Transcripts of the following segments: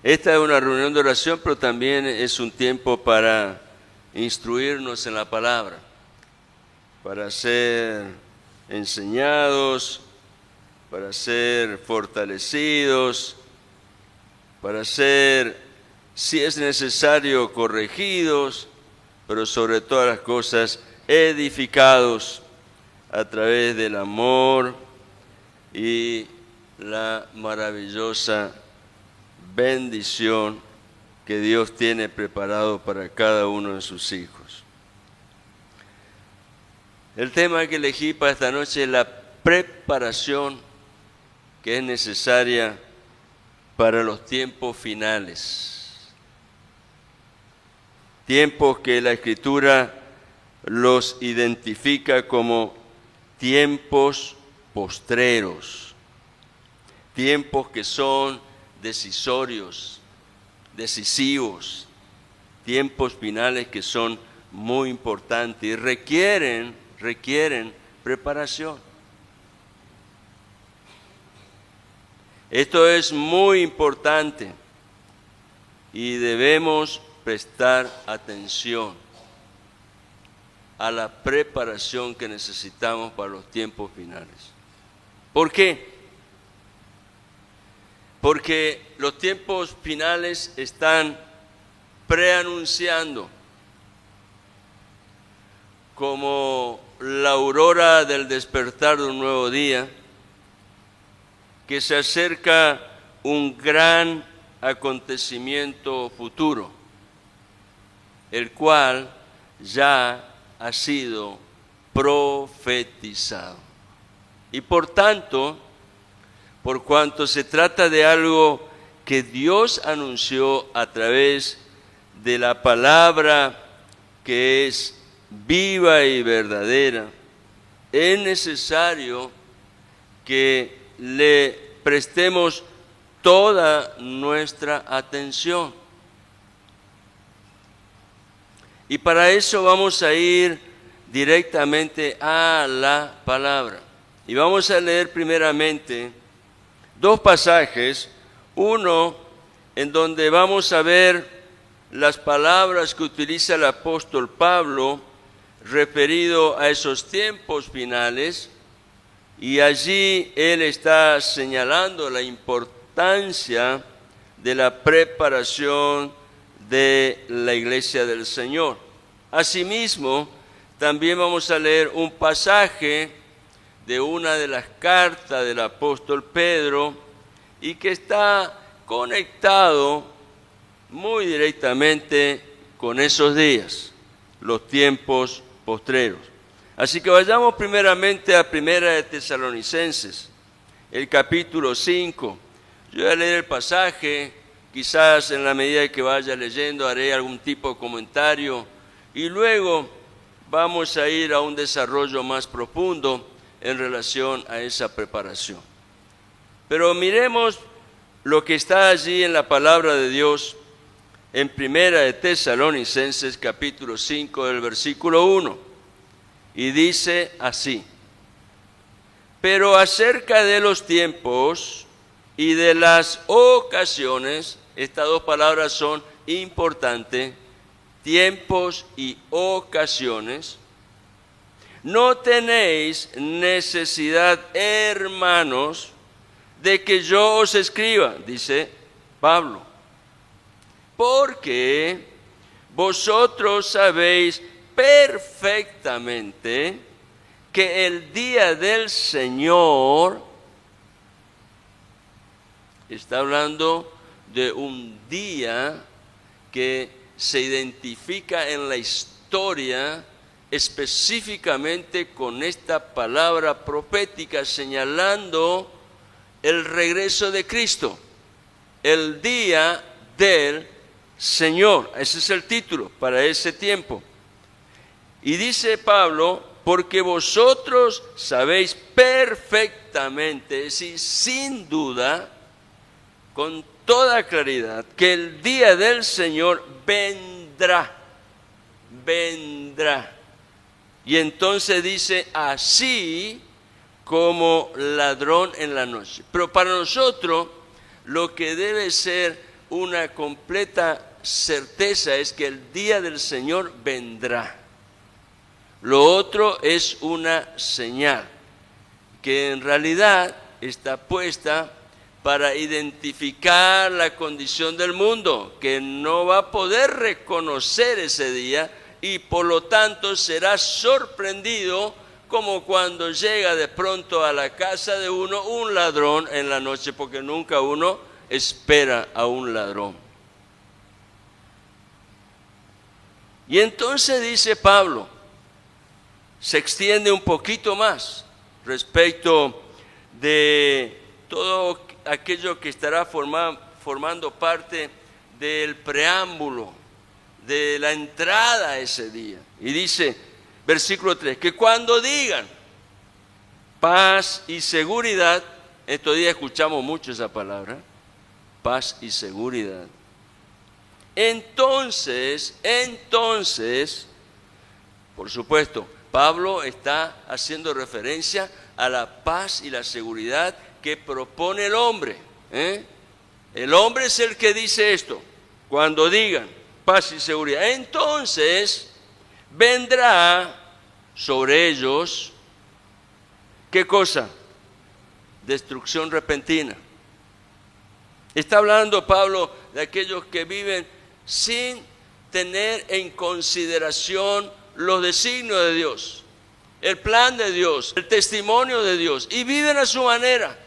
Esta es una reunión de oración, pero también es un tiempo para instruirnos en la palabra, para ser enseñados, para ser fortalecidos, para ser, si es necesario, corregidos, pero sobre todas las cosas, edificados a través del amor y la maravillosa bendición que Dios tiene preparado para cada uno de sus hijos. El tema que elegí para esta noche es la preparación que es necesaria para los tiempos finales. Tiempos que la Escritura los identifica como tiempos postreros, tiempos que son decisorios, decisivos, tiempos finales que son muy importantes y requieren preparación. Esto es muy importante y debemos prestar atención a la preparación que necesitamos para los tiempos finales. ¿Por qué? Porque los tiempos finales están preanunciando como la aurora del despertar de un nuevo día, que se acerca un gran acontecimiento futuro, el cual ya ha sido profetizado. Y por tanto, por cuanto se trata de algo que Dios anunció a través de la palabra que es viva y verdadera, es necesario que le prestemos toda nuestra atención. Y para eso vamos a ir directamente a la palabra. Y vamos a leer primeramente dos pasajes, uno en donde vamos a ver las palabras que utiliza el apóstol Pablo referido a esos tiempos finales, y allí él está señalando la importancia de la preparación de la iglesia del Señor. Asimismo, también vamos a leer un pasaje de una de las cartas del apóstol Pedro y que está conectado muy directamente con esos días, los tiempos postreros. Así que vayamos primeramente a Primera de Tesalonicenses, el capítulo 5. Yo voy a leer el pasaje, quizás en la medida que vaya leyendo haré algún tipo de comentario y luego vamos a ir a un desarrollo más profundo en relación a esa preparación. Pero miremos lo que está allí en la palabra de Dios en Primera de Tesalonicenses capítulo 5 del versículo 1 y dice así: pero acerca de los tiempos y de las ocasiones, estas dos palabras son importantes, tiempos y ocasiones, no tenéis necesidad, hermanos, de que yo os escriba, dice Pablo, porque vosotros sabéis perfectamente que el día del Señor, está hablando de un día que se identifica en la historia específicamente con esta palabra profética señalando el regreso de Cristo, el día del Señor. Ese es el título para ese tiempo. Y dice Pablo, porque vosotros sabéis perfectamente, es decir, sin duda, con toda claridad, que el día del Señor vendrá. Y entonces dice, así como ladrón en la noche. Pero para nosotros, lo que debe ser una completa certeza es que el día del Señor vendrá. Lo otro es una señal que en realidad está puesta para identificar la condición del mundo, que no va a poder reconocer ese día y por lo tanto será sorprendido como cuando llega de pronto a la casa de uno un ladrón en la noche, porque nunca uno espera a un ladrón. Y entonces dice Pablo, se extiende un poquito más respecto de todo aquello que estará formando parte del preámbulo, de la entrada a ese día. Y dice, versículo 3, que cuando digan paz y seguridad, estos días escuchamos mucho esa palabra, paz y seguridad. Entonces, por supuesto, Pablo está haciendo referencia a la paz y la seguridad que propone el hombre. El hombre es el que dice esto. Cuando digan paz y seguridad, entonces vendrá sobre ellos, ¿qué cosa? Destrucción repentina. Está hablando Pablo de aquellos que viven sin tener en consideración los designios de Dios, el plan de Dios, el testimonio de Dios, y viven a su manera,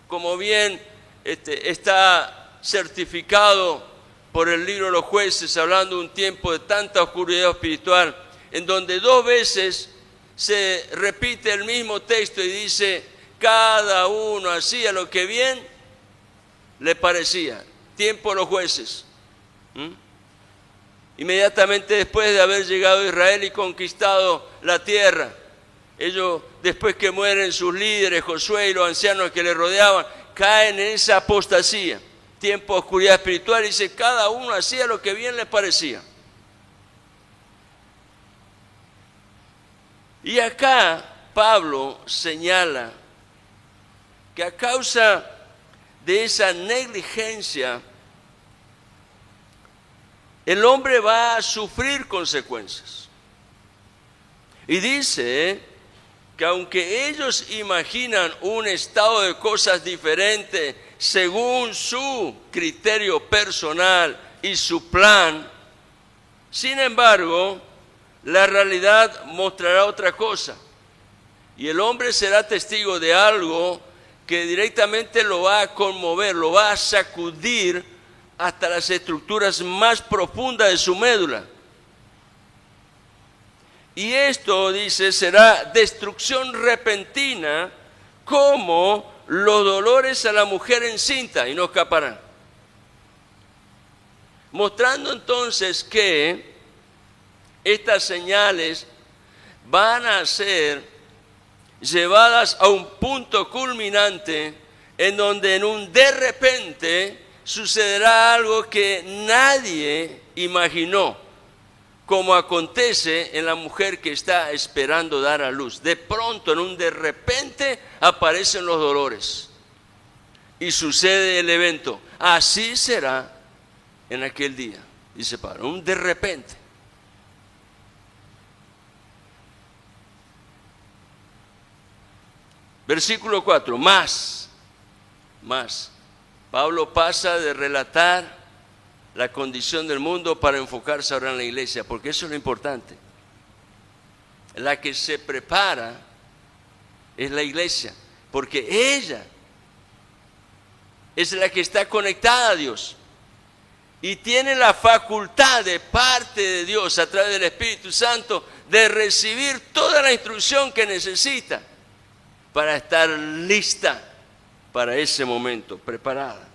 como bien está certificado por el libro de los Jueces, hablando de un tiempo de tanta oscuridad espiritual, en donde 2 veces se repite el mismo texto y dice, cada uno hacía lo que bien le parecía. Tiempo de los jueces. Inmediatamente después de haber llegado a Israel y conquistado la tierra, ellos, después que mueren sus líderes, Josué y los ancianos que le rodeaban, caen en esa apostasía, tiempo de oscuridad espiritual, y dice, cada uno hacía lo que bien le parecía. Y acá Pablo señala que a causa de esa negligencia, el hombre va a sufrir consecuencias. Y dice que aunque ellos imaginan un estado de cosas diferente según su criterio personal y su plan, sin embargo, la realidad mostrará otra cosa. Y el hombre será testigo de algo que directamente lo va a conmover, lo va a sacudir hasta las estructuras más profundas de su médula. Y esto, dice, será destrucción repentina como los dolores a la mujer encinta, y no escaparán. Mostrando entonces que estas señales van a ser llevadas a un punto culminante en donde en un de repente sucederá algo que nadie imaginó, como acontece en la mujer que está esperando dar a luz. De pronto, en un de repente, aparecen los dolores y sucede el evento. Así será en aquel día, dice Pablo, un de repente. Versículo 4, más. Pablo pasa de relatar la condición del mundo para enfocarse ahora en la iglesia, porque eso es lo importante. La que se prepara es la iglesia, porque ella es la que está conectada a Dios y tiene la facultad de parte de Dios a través del Espíritu Santo de recibir toda la instrucción que necesita para estar lista para ese momento, preparada.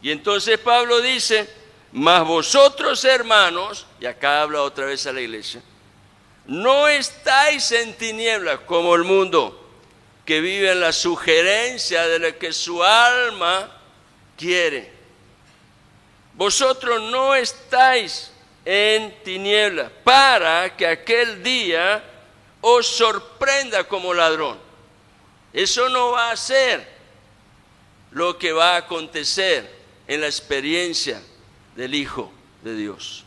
Y entonces Pablo dice, mas vosotros hermanos, y acá habla otra vez a la iglesia, no estáis en tinieblas como el mundo, que vive en la sugerencia de lo que su alma quiere. Vosotros no estáis en tinieblas, para que aquel día os sorprenda como ladrón. Eso no va a ser lo que va a acontecer en la experiencia del Hijo de Dios.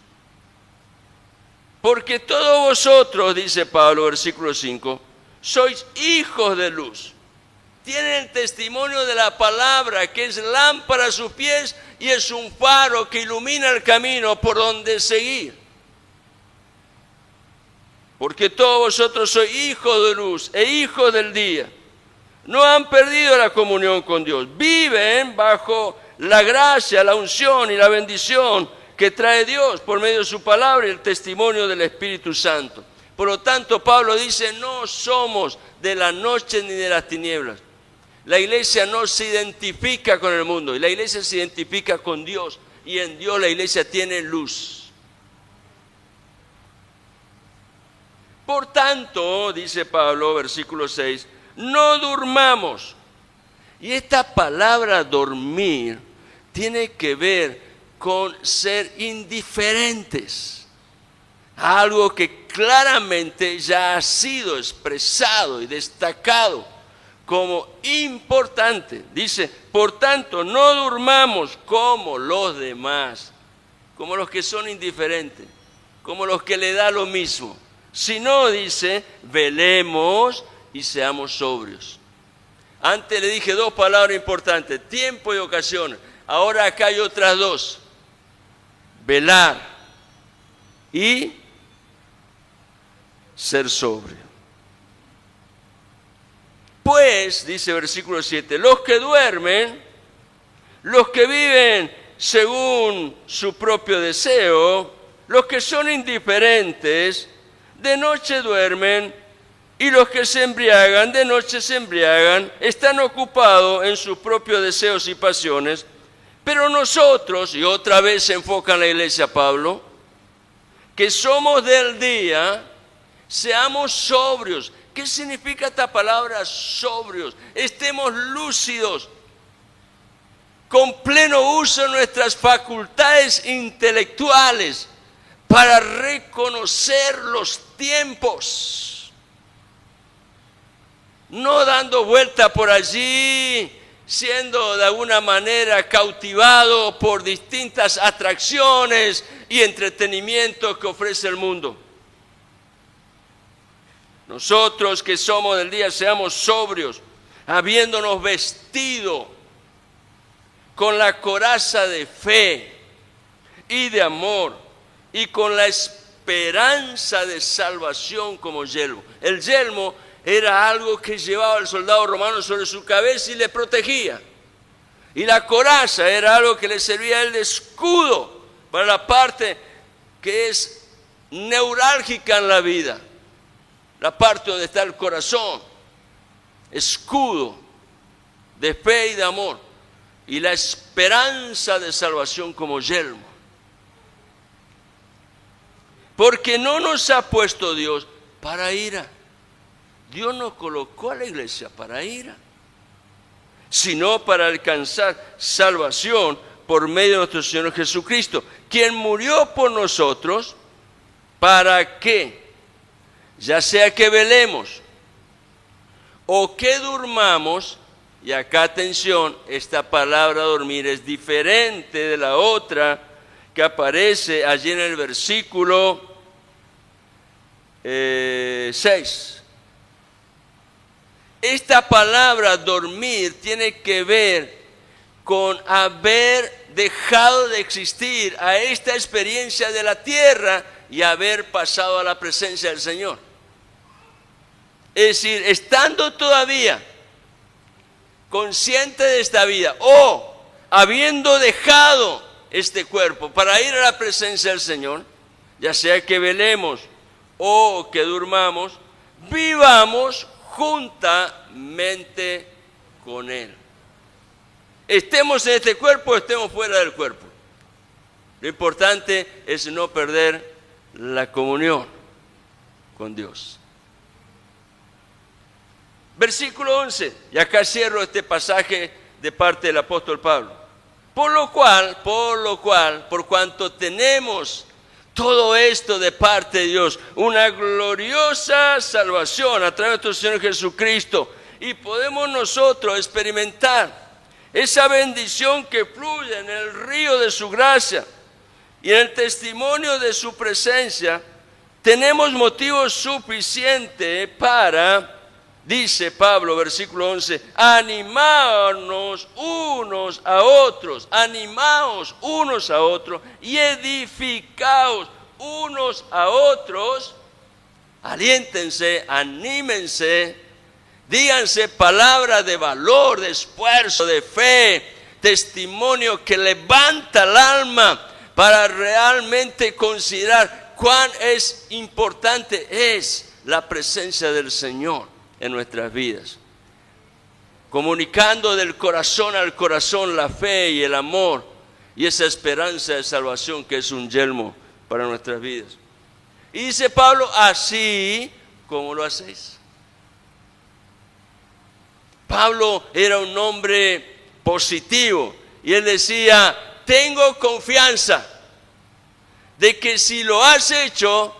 Porque todos vosotros, dice Pablo, versículo 5, sois hijos de luz. Tienen el testimonio de la palabra, que es lámpara a sus pies y es un faro que ilumina el camino por donde seguir. Porque todos vosotros sois hijos de luz e hijos del día. No han perdido la comunión con Dios. Viven bajo la gracia, la unción y la bendición que trae Dios por medio de su palabra y el testimonio del Espíritu Santo. Por lo tanto, Pablo dice, no somos de la noche ni de las tinieblas. La iglesia no se identifica con el mundo, y la iglesia se identifica con Dios, y en Dios la iglesia tiene luz. Por tanto, dice Pablo, versículo 6, no durmamos. Y esta palabra dormir tiene que ver con ser indiferentes a algo que claramente ya ha sido expresado y destacado como importante. Dice, por tanto, no durmamos como los demás, como los que son indiferentes, como los que le da lo mismo, sino, dice, velemos y seamos sobrios. Antes le dije dos palabras importantes, tiempo y ocasión. Ahora acá hay otras dos, velar y ser sobrio. Pues, dice versículo 7, los que duermen, los que viven según su propio deseo, los que son indiferentes, de noche duermen, y los que se embriagan, de noche se embriagan, están ocupados en sus propios deseos y pasiones. Pero nosotros, y otra vez se enfoca en la iglesia Pablo, que somos del día, seamos sobrios. ¿Qué significa esta palabra sobrios? Estemos lúcidos, con pleno uso de nuestras facultades intelectuales para reconocer los tiempos. No dando vuelta por allí, siendo de alguna manera cautivado por distintas atracciones y entretenimientos que ofrece el mundo. Nosotros que somos del día, seamos sobrios, habiéndonos vestido con la coraza de fe y de amor y con la esperanza de salvación como yelmo. El yelmo era algo que llevaba el soldado romano sobre su cabeza y le protegía. Y la coraza era algo que le servía a él de escudo para la parte que es neurálgica en la vida. La parte donde está el corazón, escudo de fe y de amor, y la esperanza de salvación como yelmo. Porque no nos ha puesto Dios para ira. Dios nos colocó a la iglesia para ira, sino para alcanzar salvación por medio de nuestro Señor Jesucristo, quien murió por nosotros, para que ya sea que velemos o que durmamos, y acá atención, esta palabra dormir es diferente de la otra que aparece allí en el versículo 6. Esta palabra dormir tiene que ver con haber dejado de existir a esta experiencia de la tierra y haber pasado a la presencia del Señor. Es decir, estando todavía consciente de esta vida o habiendo dejado este cuerpo para ir a la presencia del Señor, ya sea que velemos o que durmamos, vivamos juntamente con Él. Estemos en este cuerpo o estemos fuera del cuerpo. Lo importante es no perder la comunión con Dios. Versículo 11, y acá cierro este pasaje de parte del apóstol Pablo. Por lo cual, por cuanto tenemos todo esto de parte de Dios, una gloriosa salvación a través de nuestro Señor Jesucristo, y podemos nosotros experimentar esa bendición que fluye en el río de su gracia y en el testimonio de su presencia, tenemos motivos suficientes para, dice Pablo, versículo 11, animarnos unos a otros, animaos unos a otros y edificaos unos a otros. Aliéntense, anímense, díganse palabras de valor, de esfuerzo, de fe, testimonio que levanta el alma para realmente considerar cuán importante es la presencia del Señor en nuestras vidas. Comunicando del corazón al corazón la fe y el amor y esa esperanza de salvación que es un yelmo para nuestras vidas. Y dice Pablo, así como lo hacéis. Pablo era un hombre positivo y él decía, tengo confianza de que si lo has hecho,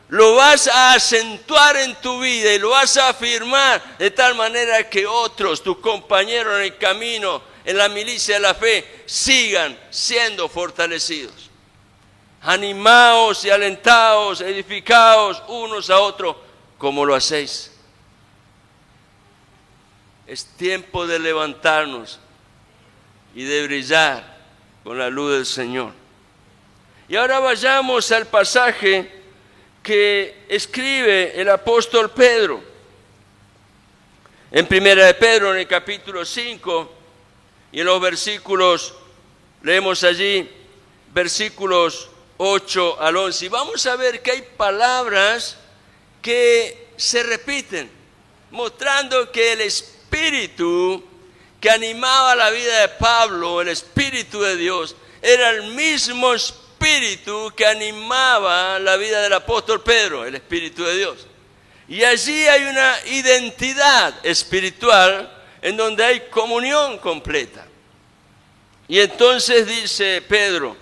lo vas a acentuar en tu vida y lo vas a afirmar de tal manera que otros, tus compañeros en el camino, en la milicia de la fe, sigan siendo fortalecidos. Animaos y alentaos, edificaos unos a otros como lo hacéis. Es tiempo de levantarnos y de brillar con la luz del Señor. Y ahora vayamos al pasaje que escribe el apóstol Pedro. En Primera de Pedro, en el capítulo 5, y en los versículos, leemos allí, versículos 8 al 11. Y vamos a ver que hay palabras que se repiten, mostrando que el Espíritu que animaba la vida de Pablo, el Espíritu de Dios, era el mismo Espíritu que animaba la vida del apóstol Pedro, el Espíritu de Dios. Y allí hay una identidad espiritual en donde hay comunión completa. Y entonces dice Pedro,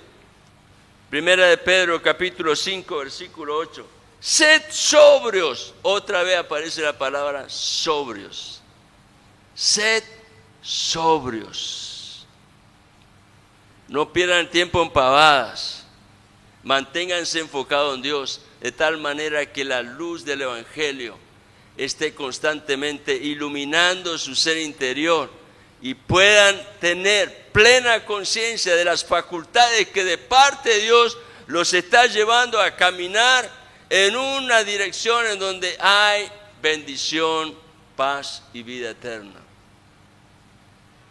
Primera de Pedro, capítulo 5, versículo 8, sed sobrios. Otra vez aparece la palabra sobrios. Sed sobrios. No pierdan tiempo en pavadas. Manténganse enfocados en Dios, de tal manera que la luz del Evangelio esté constantemente iluminando su ser interior y puedan tener plena conciencia de las facultades que de parte de Dios los está llevando a caminar en una dirección en donde hay bendición, paz y vida eterna.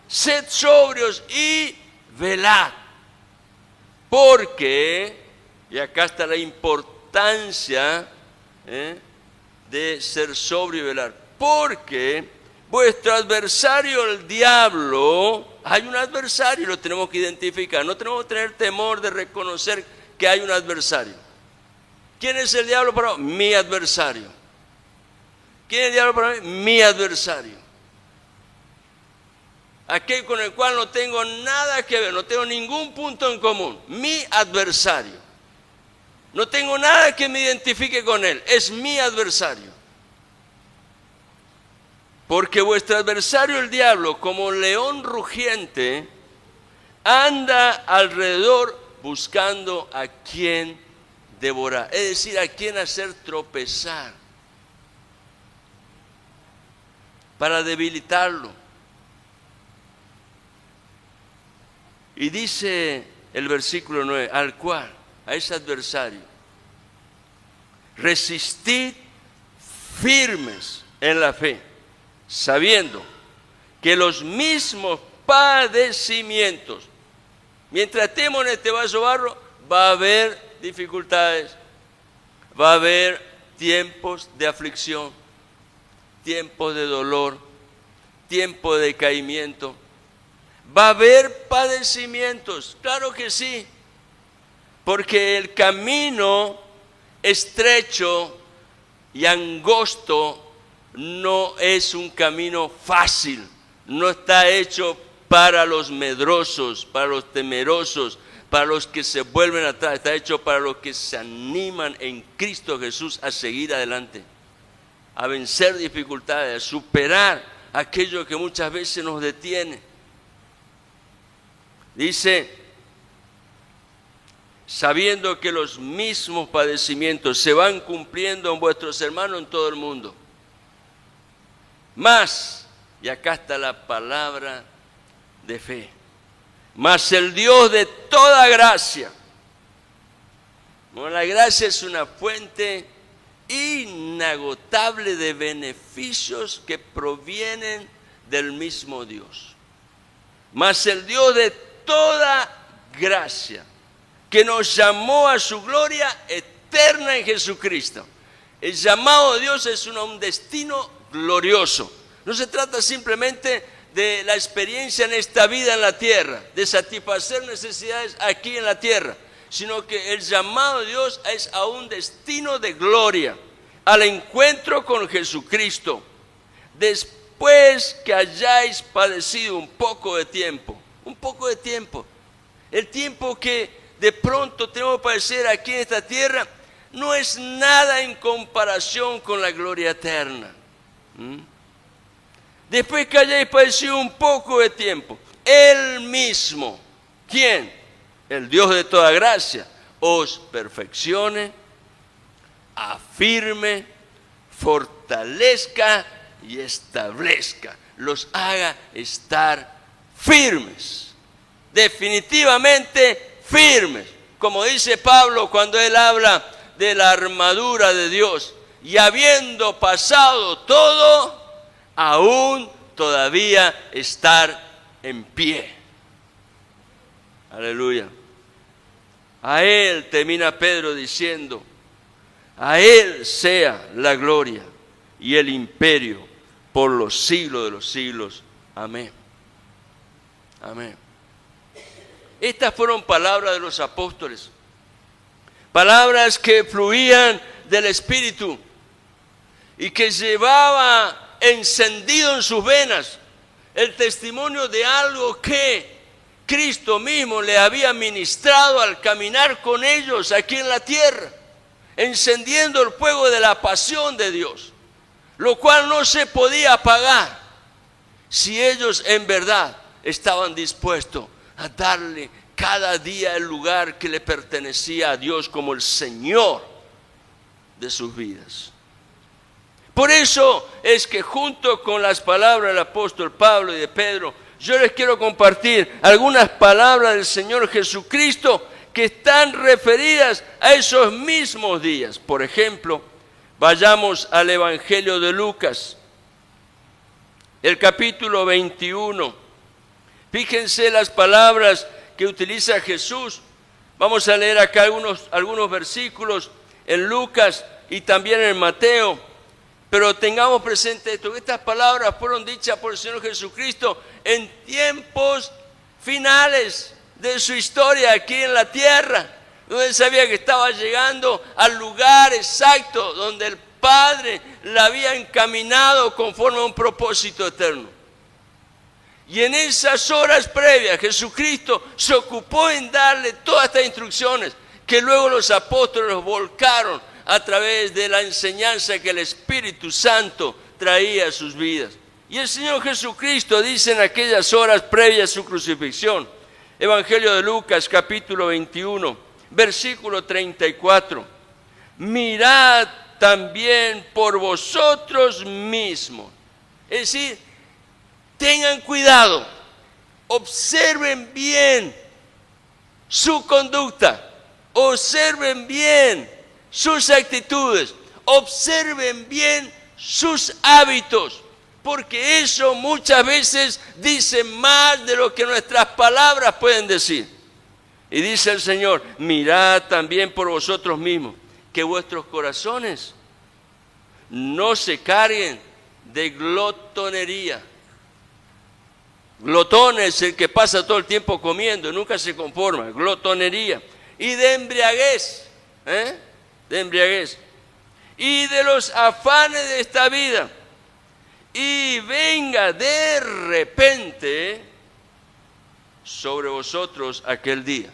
Sed sobrios y velad, porque... Y acá está la importancia de ser sobrio y velar. Porque vuestro adversario, el diablo, hay un adversario, lo tenemos que identificar. No tenemos que tener temor de reconocer que hay un adversario. ¿Quién es el diablo para mí? Mi adversario. ¿Quién es el diablo para mí? Mi adversario. Aquel con el cual no tengo nada que ver, no tengo ningún punto en común. Mi adversario. No tengo nada que me identifique con él, es mi adversario. Porque vuestro adversario el diablo, como león rugiente, anda alrededor buscando a quien devorar, es decir, a quien hacer tropezar, para debilitarlo. Y dice el versículo 9, al cual, a ese adversario, resistid firmes en la fe, sabiendo que los mismos padecimientos, mientras estemos en este vaso de barro, va a haber dificultades, va a haber tiempos de aflicción, tiempos de dolor, tiempos de decaimiento, va a haber padecimientos, claro que sí. Porque el camino estrecho y angosto no es un camino fácil, no está hecho para los medrosos, para los temerosos, para los que se vuelven atrás, está hecho para los que se animan en Cristo Jesús a seguir adelante, a vencer dificultades, a superar aquello que muchas veces nos detiene. Dice, sabiendo que los mismos padecimientos se van cumpliendo en vuestros hermanos en todo el mundo. Más, y acá está la palabra de fe, mas el Dios de toda gracia. Bueno, la gracia es una fuente inagotable de beneficios que provienen del mismo Dios. Mas el Dios de toda gracia, que nos llamó a su gloria eterna en Jesucristo. El llamado de Dios es un destino glorioso. No se trata simplemente de la experiencia en esta vida en la tierra, de satisfacer necesidades aquí en la tierra, sino que el llamado de Dios es a un destino de gloria, al encuentro con Jesucristo, después que hayáis padecido un poco de tiempo, el tiempo que de pronto tenemos que padecer aquí en esta tierra, no es nada en comparación con la gloria eterna. Después que hayáis padecido un poco de tiempo, Él mismo, ¿quién? El Dios de toda gracia, os perfeccione, afirme, fortalezca y establezca, los haga estar firmes, definitivamente firmes, como dice Pablo cuando él habla de la armadura de Dios, y habiendo pasado todo, aún todavía estar en pie. Aleluya. A Él, termina Pedro diciendo, a Él sea la gloria y el imperio por los siglos de los siglos. Amén. Amén. Estas fueron palabras de los apóstoles, palabras que fluían del Espíritu y que llevaba encendido en sus venas el testimonio de algo que Cristo mismo le había ministrado al caminar con ellos aquí en la tierra, encendiendo el fuego de la pasión de Dios, lo cual no se podía apagar si ellos en verdad estaban dispuestos a darle cada día el lugar que le pertenecía a Dios como el Señor de sus vidas. Por eso es que junto con las palabras del apóstol Pablo y de Pedro, yo les quiero compartir algunas palabras del Señor Jesucristo que están referidas a esos mismos días. Por ejemplo, vayamos al Evangelio de Lucas, el capítulo 21. Fíjense las palabras que utiliza Jesús. Vamos a leer acá algunos versículos en Lucas y también en Mateo. Pero tengamos presente esto, que estas palabras fueron dichas por el Señor Jesucristo en tiempos finales de su historia aquí en la tierra, donde Él sabía que estaba llegando al lugar exacto donde el Padre la había encaminado conforme a un propósito eterno. Y en esas horas previas Jesucristo se ocupó en darle todas estas instrucciones que luego los apóstoles volcaron a través de la enseñanza que el Espíritu Santo traía a sus vidas. Y el Señor Jesucristo dice en aquellas horas previas a su crucifixión, Evangelio de Lucas capítulo 21, versículo 34, mirad también por vosotros mismos. Es decir, tengan cuidado, observen bien su conducta, observen bien sus actitudes, observen bien sus hábitos, porque eso muchas veces dice más de lo que nuestras palabras pueden decir. Y dice el Señor, mirad también por vosotros mismos, que vuestros corazones no se carguen de glotonería. Glotón es el que pasa todo el tiempo comiendo, nunca se conforma, glotonería. Y de embriaguez, de embriaguez, y de los afanes de esta vida, y venga de repente sobre vosotros aquel día.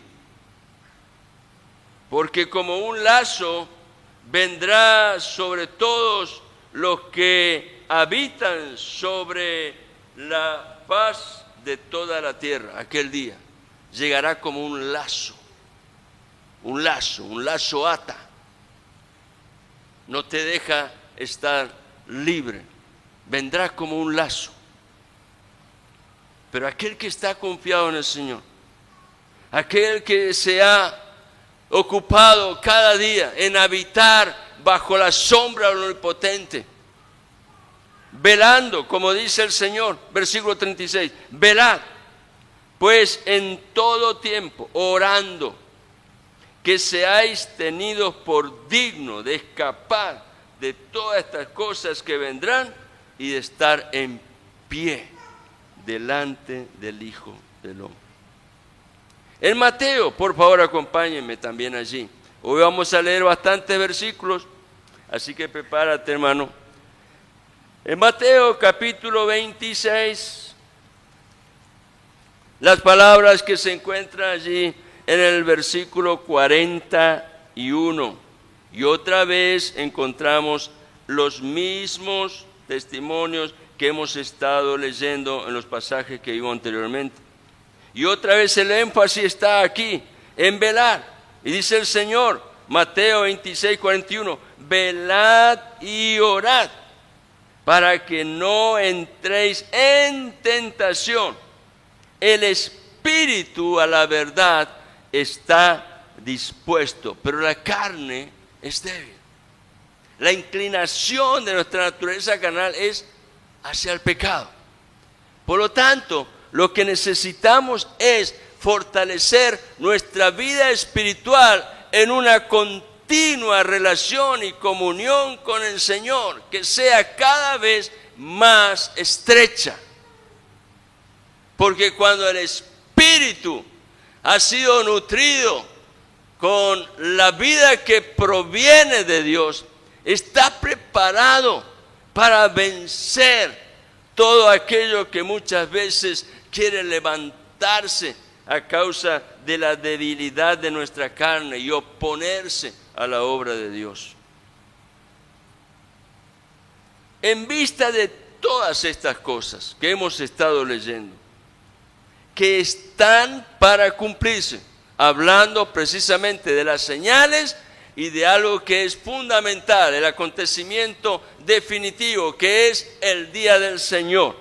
Porque como un lazo vendrá sobre todos los que habitan sobre la faz de toda la tierra aquel día. llegará como un lazo ata. No te deja estar libre. Vendrá como un lazo. Pero aquel que está confiado en el Señor, aquel que se ha ocupado cada día en habitar bajo la sombra del Omnipotente, velando, como dice el Señor, versículo 36, velad, pues en todo tiempo, orando, que seáis tenidos por dignos de escapar de todas estas cosas que vendrán y de estar en pie delante del Hijo del Hombre. En Mateo, por favor, acompáñenme también allí. Hoy vamos a leer bastantes versículos, así que prepárate, hermano. En Mateo capítulo 26, las palabras que se encuentran allí en el versículo 41. Y otra vez encontramos los mismos testimonios que hemos estado leyendo en los pasajes que vimos anteriormente. Y otra vez el énfasis está aquí, en velar. Y dice el Señor, Mateo 26, 41, velad y orad, para que no entréis en tentación. El espíritu a la verdad está dispuesto, pero la carne es débil. La inclinación de nuestra naturaleza carnal es hacia el pecado. Por lo tanto, lo que necesitamos es fortalecer nuestra vida espiritual en una continua relación y comunión con el Señor, que sea cada vez más estrecha. Porque cuando el espíritu ha sido nutrido con la vida que proviene de Dios, está preparado para vencer todo aquello que muchas veces quiere levantarse a causa de la debilidad de nuestra carne y oponerse a la obra de Dios. En vista de todas estas cosas que hemos estado leyendo, que están para cumplirse, hablando precisamente de las señales y de algo que es fundamental, el acontecimiento definitivo, que es el día del Señor.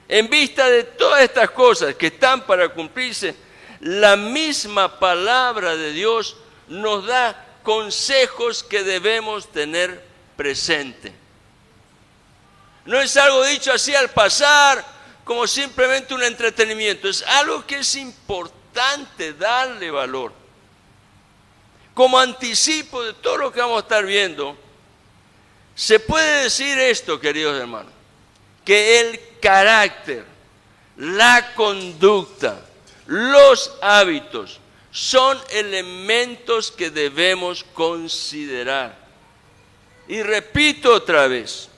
En vista de todas estas cosas que están para cumplirse, la misma palabra de Dios nos da consejos que debemos tener presente. No es algo dicho así al pasar, como simplemente un entretenimiento. Es algo que es importante darle valor. Como anticipo de todo lo que vamos a estar viendo, se puede decir esto, queridos hermanos, que el carácter, la conducta, los hábitos son elementos que debemos considerar. Y repito otra vez,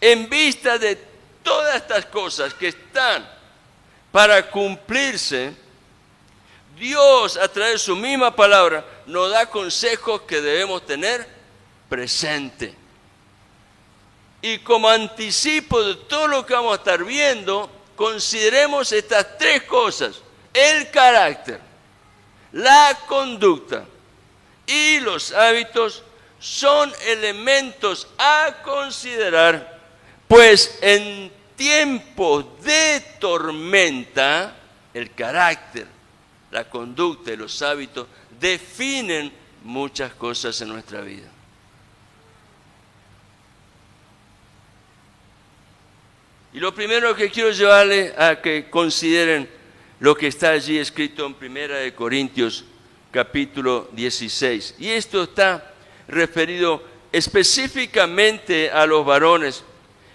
en vista de todas estas cosas que están para cumplirse, Dios a través de su misma palabra nos da consejos que debemos tener presente. Y como anticipo de todo lo que vamos a estar viendo, consideremos estas tres cosas: el carácter, la conducta y los hábitos son elementos a considerar, pues en tiempos de tormenta, el carácter, la conducta y los hábitos definen muchas cosas en nuestra vida. Y lo primero que quiero llevarle a que consideren lo que está allí escrito en 1 Corintios capítulo 16. Y esto está referido específicamente a los varones,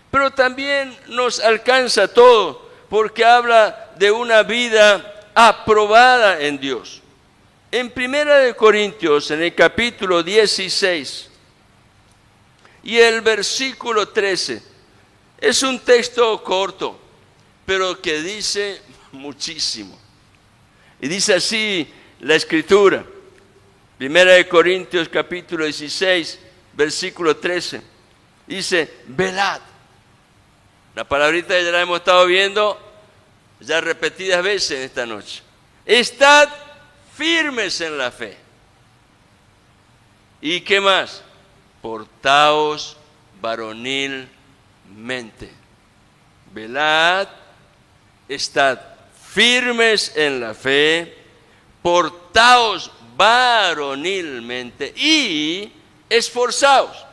pero también nos alcanza a todos, porque habla de una vida aprobada en Dios. En 1 Corintios, en el capítulo 16 y el versículo 13, es un texto corto, pero que dice muchísimo. Y dice así la Escritura, 1 Corintios capítulo 16, versículo 13, dice: velad. La palabrita ya la hemos estado viendo ya repetidas veces esta noche. Estad firmes en la fe. ¿Y qué más? Portaos varonilmente. Velad, estad firmes en la fe, portaos varonilmente y esforzaos.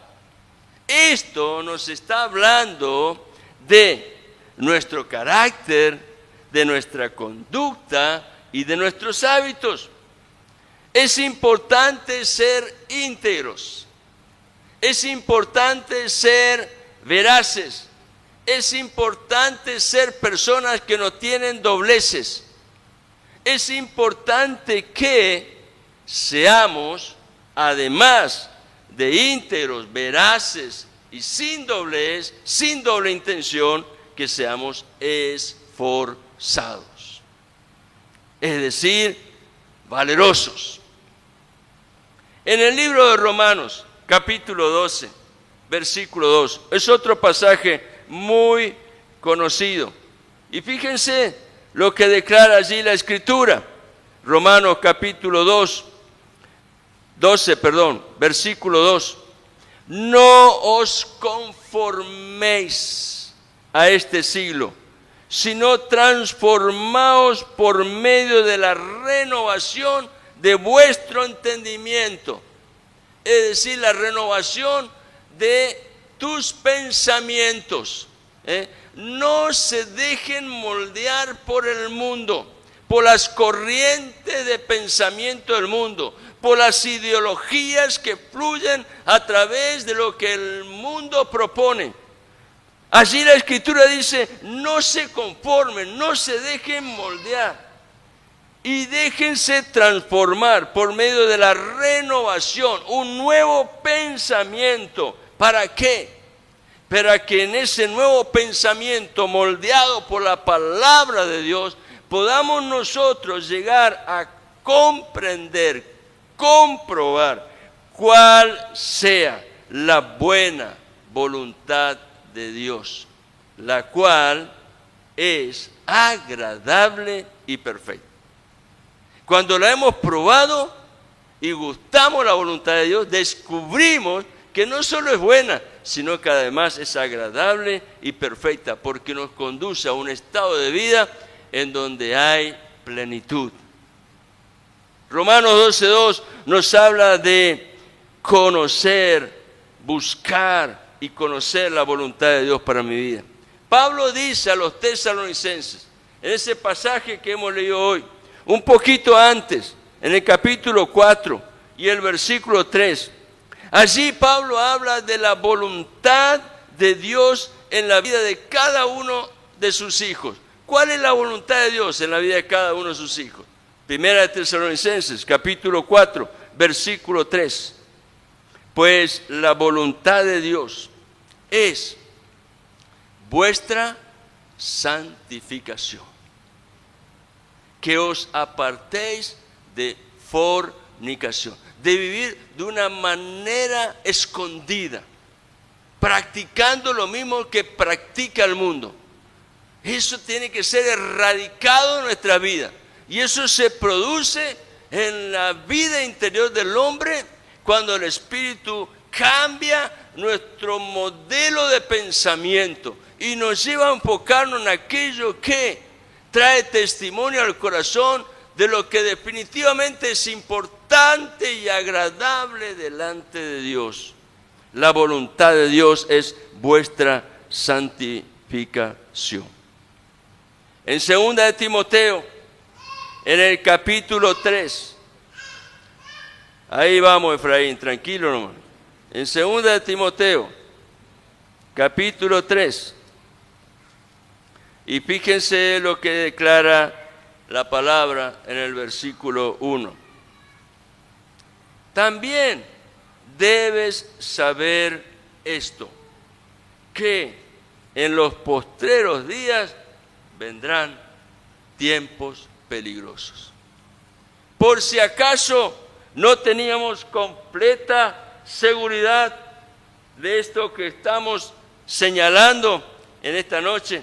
Esto nos está hablando de nuestro carácter, de nuestra conducta y de nuestros hábitos. Es importante ser íntegros. Es importante ser veraces. Es importante ser personas que no tienen dobleces. Es importante que seamos, además de íntegros, veraces y sin doblez, sin doble intención, que seamos esforzados. Es decir, valerosos. En el libro de Romanos, capítulo 12, versículo 2, es otro pasaje muy conocido. Y fíjense lo que declara allí la Escritura. Romanos capítulo 12, versículo 2. No os conforméis a este siglo, sino transformaos por medio de la renovación de vuestro entendimiento. Es decir, la renovación de tus pensamientos. No se dejen moldear por el mundo, por las corrientes de pensamiento del mundo, por las ideologías que fluyen a través de lo que el mundo propone. Allí la Escritura dice, no se conformen, no se dejen moldear y déjense transformar por medio de la renovación, un nuevo pensamiento. ¿Para qué? Para que en ese nuevo pensamiento moldeado por la palabra de Dios podamos nosotros llegar a comprender, comprobar cuál sea la buena voluntad de Dios, la cual es agradable y perfecta. Cuando la hemos probado y gustamos la voluntad de Dios, descubrimos que no solo es buena, sino que además es agradable y perfecta, porque nos conduce a un estado de vida en donde hay plenitud. Romanos 12:2 nos habla de conocer, buscar y conocer la voluntad de Dios para mi vida. Pablo dice a los tesalonicenses, en ese pasaje que hemos leído hoy, un poquito antes, en el capítulo 4 y el versículo 3, allí Pablo habla de la voluntad de Dios en la vida de cada uno de sus hijos. ¿Cuál es la voluntad de Dios en la vida de cada uno de sus hijos? Primera de Tesalonicenses, capítulo 4, versículo 3. Pues la voluntad de Dios es vuestra santificación, que os apartéis de fornicación, de vivir de una manera escondida, practicando lo mismo que practica el mundo. Eso tiene que ser erradicado en nuestra vida. Y eso se produce en la vida interior del hombre cuando el Espíritu cambia nuestro modelo de pensamiento y nos lleva a enfocarnos en aquello que trae testimonio al corazón de lo que definitivamente es importante y agradable delante de Dios. La voluntad de Dios es vuestra santificación. En 2 de Timoteo, en el capítulo 3, ahí vamos, Efraín, tranquilo nomás. En 2 de Timoteo, capítulo 3, y fíjense lo que declara la palabra en el versículo 1. También debes saber esto, que en los postreros días vendrán tiempos peligrosos. Por si acaso no teníamos completa seguridad de esto que estamos señalando en esta noche,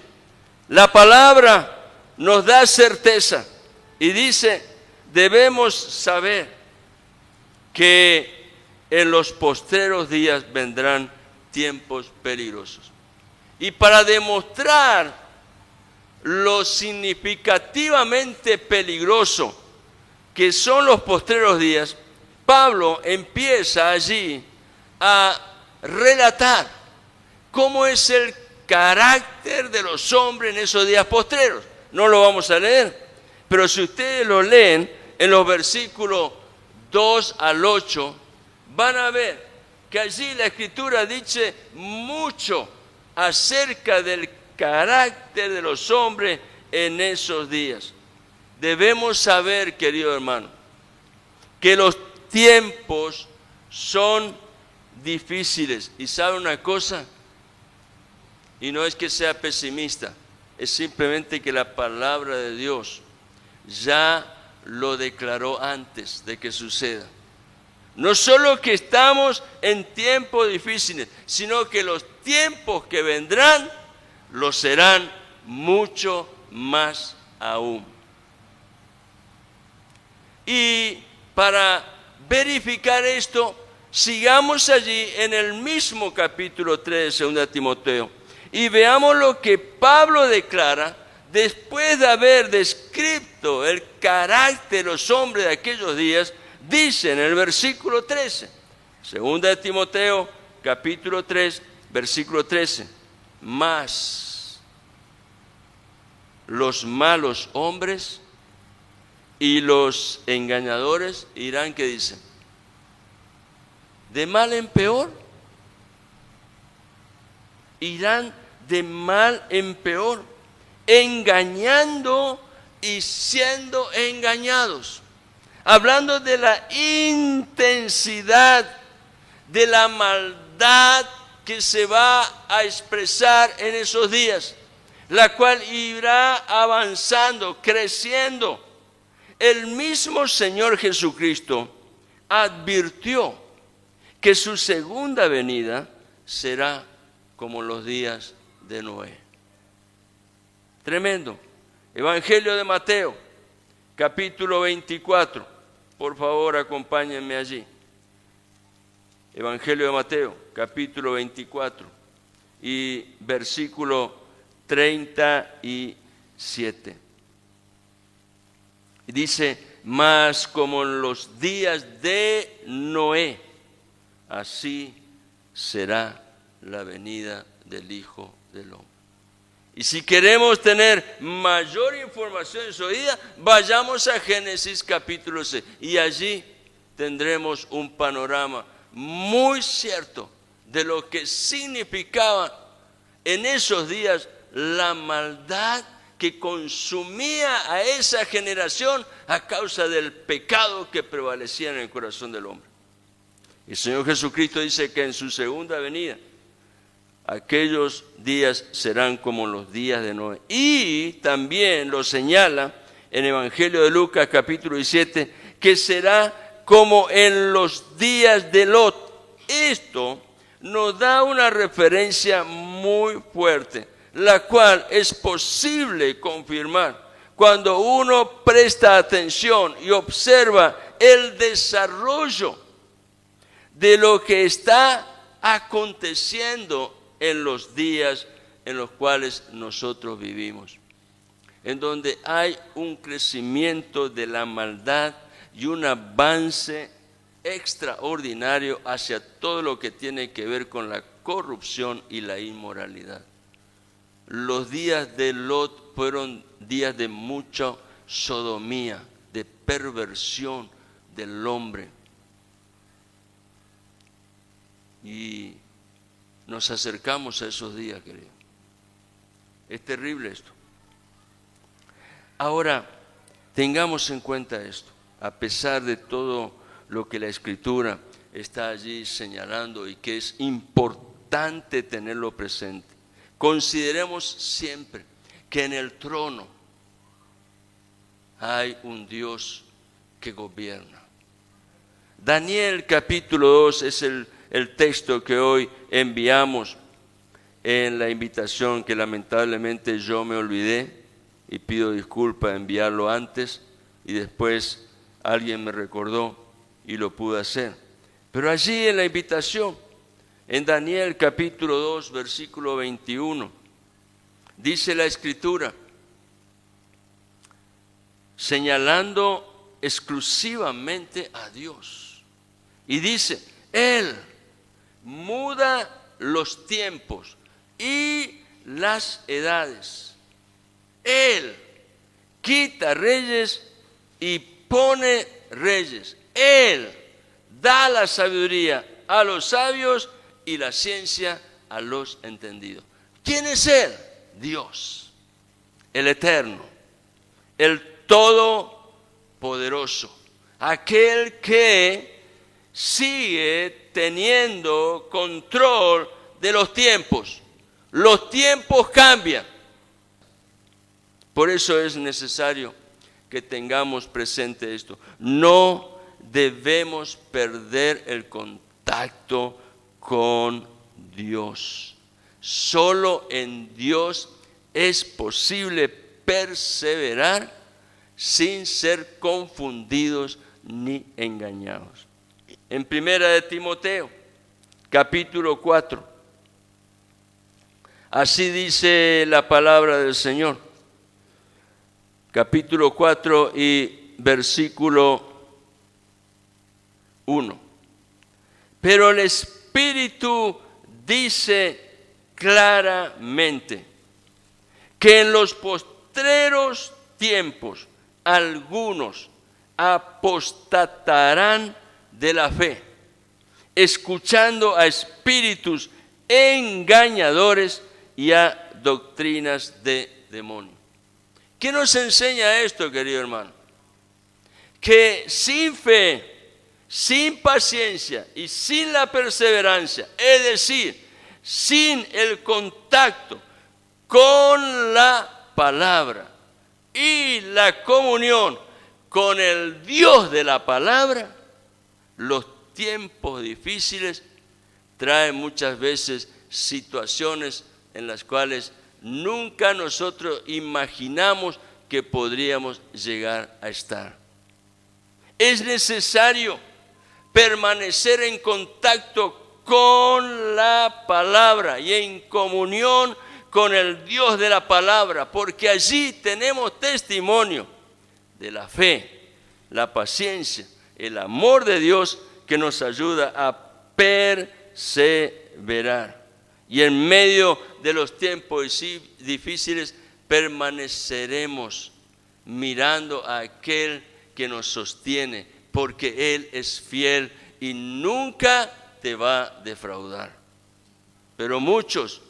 la palabra nos da certeza Y dice, debemos saber que en los postreros días vendrán tiempos peligrosos. Y para demostrar lo significativamente peligroso que son los postreros días, Pablo empieza allí a relatar cómo es el carácter de los hombres en esos días postreros. No lo vamos a leer, pero si ustedes lo leen en los versículos 2 al 8, van a ver que allí la Escritura dice mucho acerca del carácter de los hombres en esos días. Debemos saber, querido hermano, que los tiempos son difíciles. ¿Y sabe una cosa? Y no es que sea pesimista, es simplemente que la palabra de Dios ya lo declaró antes de que suceda. No solo que estamos en tiempos difíciles, sino que los tiempos que vendrán lo serán mucho más aún. Y para verificar esto, sigamos allí en el mismo capítulo 3 de 2 Timoteo y veamos lo que Pablo declara después de haber descrito el carácter de los hombres de aquellos días. Dice en el versículo 13, 2 Timoteo capítulo 3, versículo 13, mas los malos hombres y los engañadores irán, ¿qué dice? De mal en peor. Irán de mal en peor, engañando y siendo engañados. Hablando de la intensidad de la maldad que se va a expresar en esos días, la cual irá avanzando, creciendo. El mismo Señor Jesucristo advirtió que su segunda venida será como los días de Noé. Tremendo. Evangelio de Mateo, capítulo 24. Por favor, acompáñenme allí. Evangelio de Mateo, capítulo 24 y versículo 37. Y dice, mas como en los días de Noé, así será la venida del Hijo del Hombre. Y si queremos tener mayor información en su vida, vayamos a Génesis capítulo 6 y allí tendremos un panorama muy cierto de lo que significaba en esos días la maldad que consumía a esa generación a causa del pecado que prevalecía en el corazón del hombre. El Señor Jesucristo dice que en su segunda venida aquellos días serán como los días de Noé. Y también lo señala en el Evangelio de Lucas capítulo 17, que será como en los días de Lot. Esto nos da una referencia muy fuerte, la cual es posible confirmar cuando uno presta atención y observa el desarrollo de lo que está aconteciendo en los días en los cuales nosotros vivimos, en donde hay un crecimiento de la maldad y un avance extraordinario hacia todo lo que tiene que ver con la corrupción y la inmoralidad. Los días de Lot fueron días de mucha sodomía, de perversión del hombre. Y nos acercamos a esos días, querido. Es terrible esto. Ahora, tengamos en cuenta esto, a pesar de todo lo que la Escritura está allí señalando y que es importante tenerlo presente. Consideremos siempre que en el trono hay un Dios que gobierna. Daniel capítulo 2 es el texto que hoy enviamos en la invitación, que lamentablemente yo me olvidé y pido disculpas de enviarlo antes, y después alguien me recordó y lo pude hacer. Pero allí en la invitación, en Daniel capítulo 2, versículo 21, dice la Escritura, señalando exclusivamente a Dios. Y dice, Él muda los tiempos y las edades. Él quita reyes y pone reyes. Él da la sabiduría a los sabios y la ciencia a los entendidos. ¿Quién es Él? Dios, el Eterno, el Todopoderoso, aquel que sigue teniendo control de los tiempos. Los tiempos cambian. Por eso es necesario que tengamos presente esto. No debemos perder el contacto con Dios. Solo en Dios es posible perseverar sin ser confundidos ni engañados. En Primera de Timoteo, capítulo 4, así dice la palabra del Señor. Capítulo 4 y versículo 1. Pero el Espíritu dice claramente que en los postreros tiempos algunos apostatarán de la fe, escuchando a espíritus engañadores y a doctrinas de demonios. ¿Qué nos enseña esto, querido hermano? Que sin fe, sin paciencia y sin la perseverancia, es decir, sin el contacto con la palabra y la comunión con el Dios de la palabra, los tiempos difíciles traen muchas veces situaciones en las cuales nunca nosotros imaginamos que podríamos llegar a estar. Es necesario permanecer en contacto con la palabra y en comunión con el Dios de la palabra, porque allí tenemos testimonio de la fe, la paciencia, el amor de Dios que nos ayuda a perseverar. Y en medio de los tiempos difíciles permaneceremos mirando a aquel que nos sostiene, porque Él es fiel y nunca te va a defraudar. Pero muchos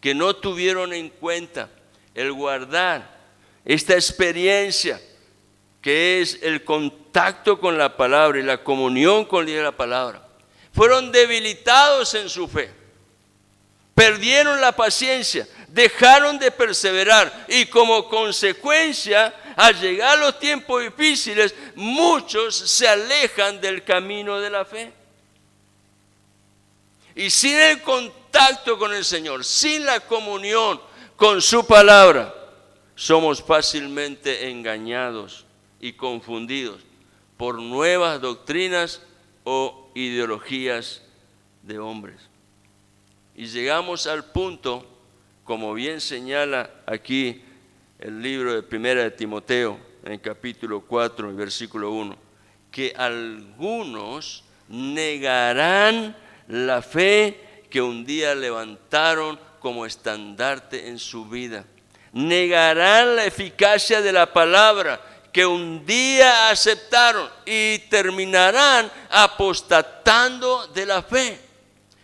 que no tuvieron en cuenta el guardar esta experiencia que es el contacto con la palabra y la comunión con la palabra, fueron debilitados en su fe. Perdieron la paciencia, dejaron de perseverar y como consecuencia, al llegar los tiempos difíciles, muchos se alejan del camino de la fe. Y sin el contacto con el Señor, sin la comunión con su palabra, somos fácilmente engañados y confundidos por nuevas doctrinas o ideologías de hombres. Y llegamos al punto, como bien señala aquí el libro de Primera de Timoteo, en el capítulo 4, el versículo 1, que algunos negarán la fe que un día levantaron como estandarte en su vida. Negarán la eficacia de la palabra que un día aceptaron y terminarán apostatando de la fe.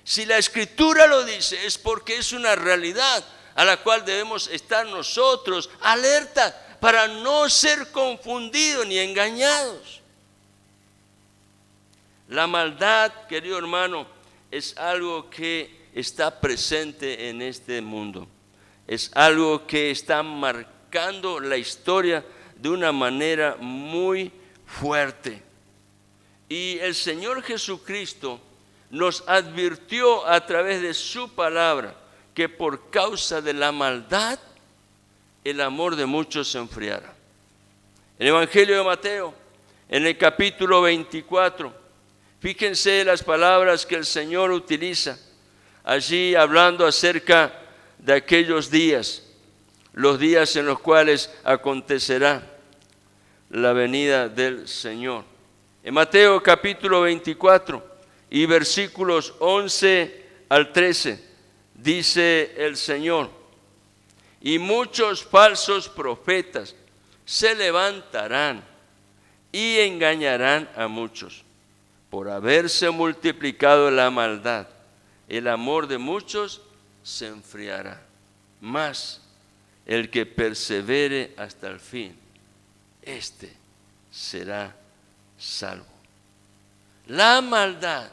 Si la Escritura lo dice, es porque es una realidad a la cual debemos estar nosotros alerta para no ser confundidos ni engañados. La maldad, querido hermano, es algo que está presente en este mundo. Es algo que está marcando la historia de una manera muy fuerte. Y el Señor Jesucristo nos advirtió a través de su palabra que por causa de la maldad el amor de muchos se enfriará. En el Evangelio de Mateo, en el capítulo 24, fíjense las palabras que el Señor utiliza allí hablando acerca de aquellos días, los días en los cuales acontecerá la venida del Señor. En Mateo capítulo 24 y versículos 11 al 13, dice el Señor: y muchos falsos profetas se levantarán y engañarán a muchos. Por haberse multiplicado la maldad, el amor de muchos se enfriará. Mas el que persevere hasta el fin, este será salvo. La maldad,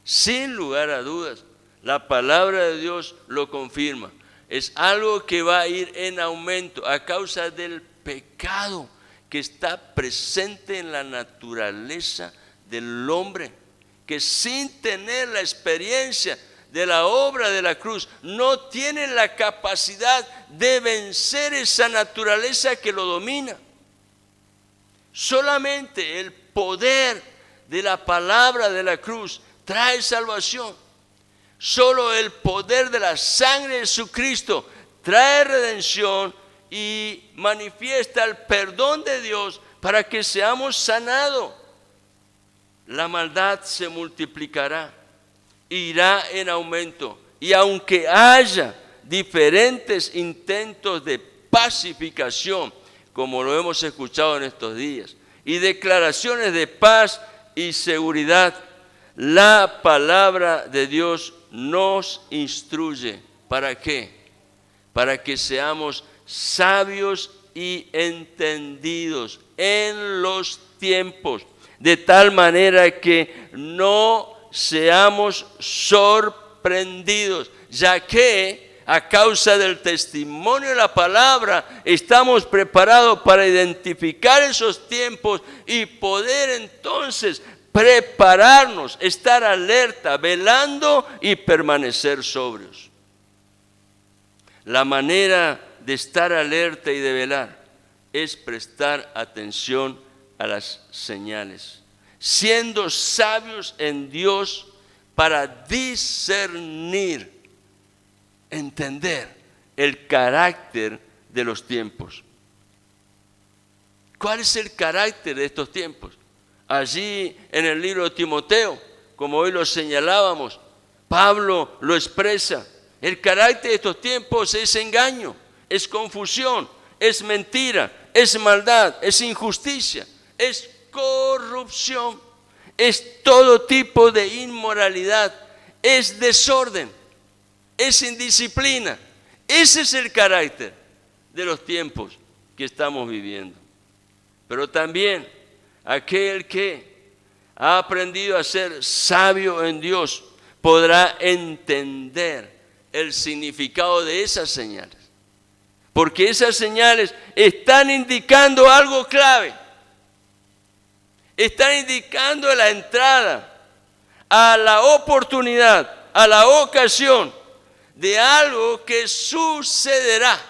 sin lugar a dudas, la palabra de Dios lo confirma. Es algo que va a ir en aumento a causa del pecado que está presente en la naturaleza del hombre, que sin tener la experiencia de la obra de la cruz, no tiene la capacidad de vencer esa naturaleza que lo domina. Solamente el poder de la palabra de la cruz trae salvación. Solo el poder de la sangre de Jesucristo trae redención y manifiesta el perdón de Dios para que seamos sanados. La maldad se multiplicará, irá en aumento, y aunque haya diferentes intentos de pacificación, como lo hemos escuchado en estos días, y declaraciones de paz y seguridad, la palabra de Dios nos instruye. ¿Para qué? Para que seamos sabios y entendidos en los tiempos, de tal manera que no seamos sorprendidos, ya que a causa del testimonio de la palabra estamos preparados para identificar esos tiempos y poder entonces prepararnos, estar alerta, velando y permanecer sobrios. La manera de estar alerta y de velar es prestar atención a las señales, siendo sabios en Dios para discernir, entender el carácter de los tiempos. ¿Cuál es el carácter de estos tiempos? Allí en el libro de Timoteo, como hoy lo señalábamos, Pablo lo expresa. El carácter de estos tiempos es engaño, es confusión, es mentira, es maldad, es injusticia, es corrupción, es todo tipo de inmoralidad, es desorden, es indisciplina. Ese es el carácter de los tiempos que estamos viviendo. Pero también aquel que ha aprendido a ser sabio en Dios podrá entender el significado de esas señales, porque esas señales están indicando algo clave. Están indicando la entrada a la oportunidad, a la ocasión de algo que sucederá,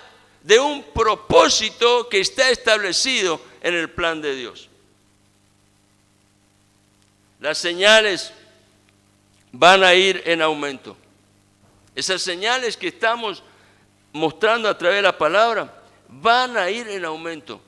de un propósito que está establecido en el plan de Dios. Las señales van a ir en aumento. Esas señales que estamos mostrando a través de la palabra van a ir en aumento.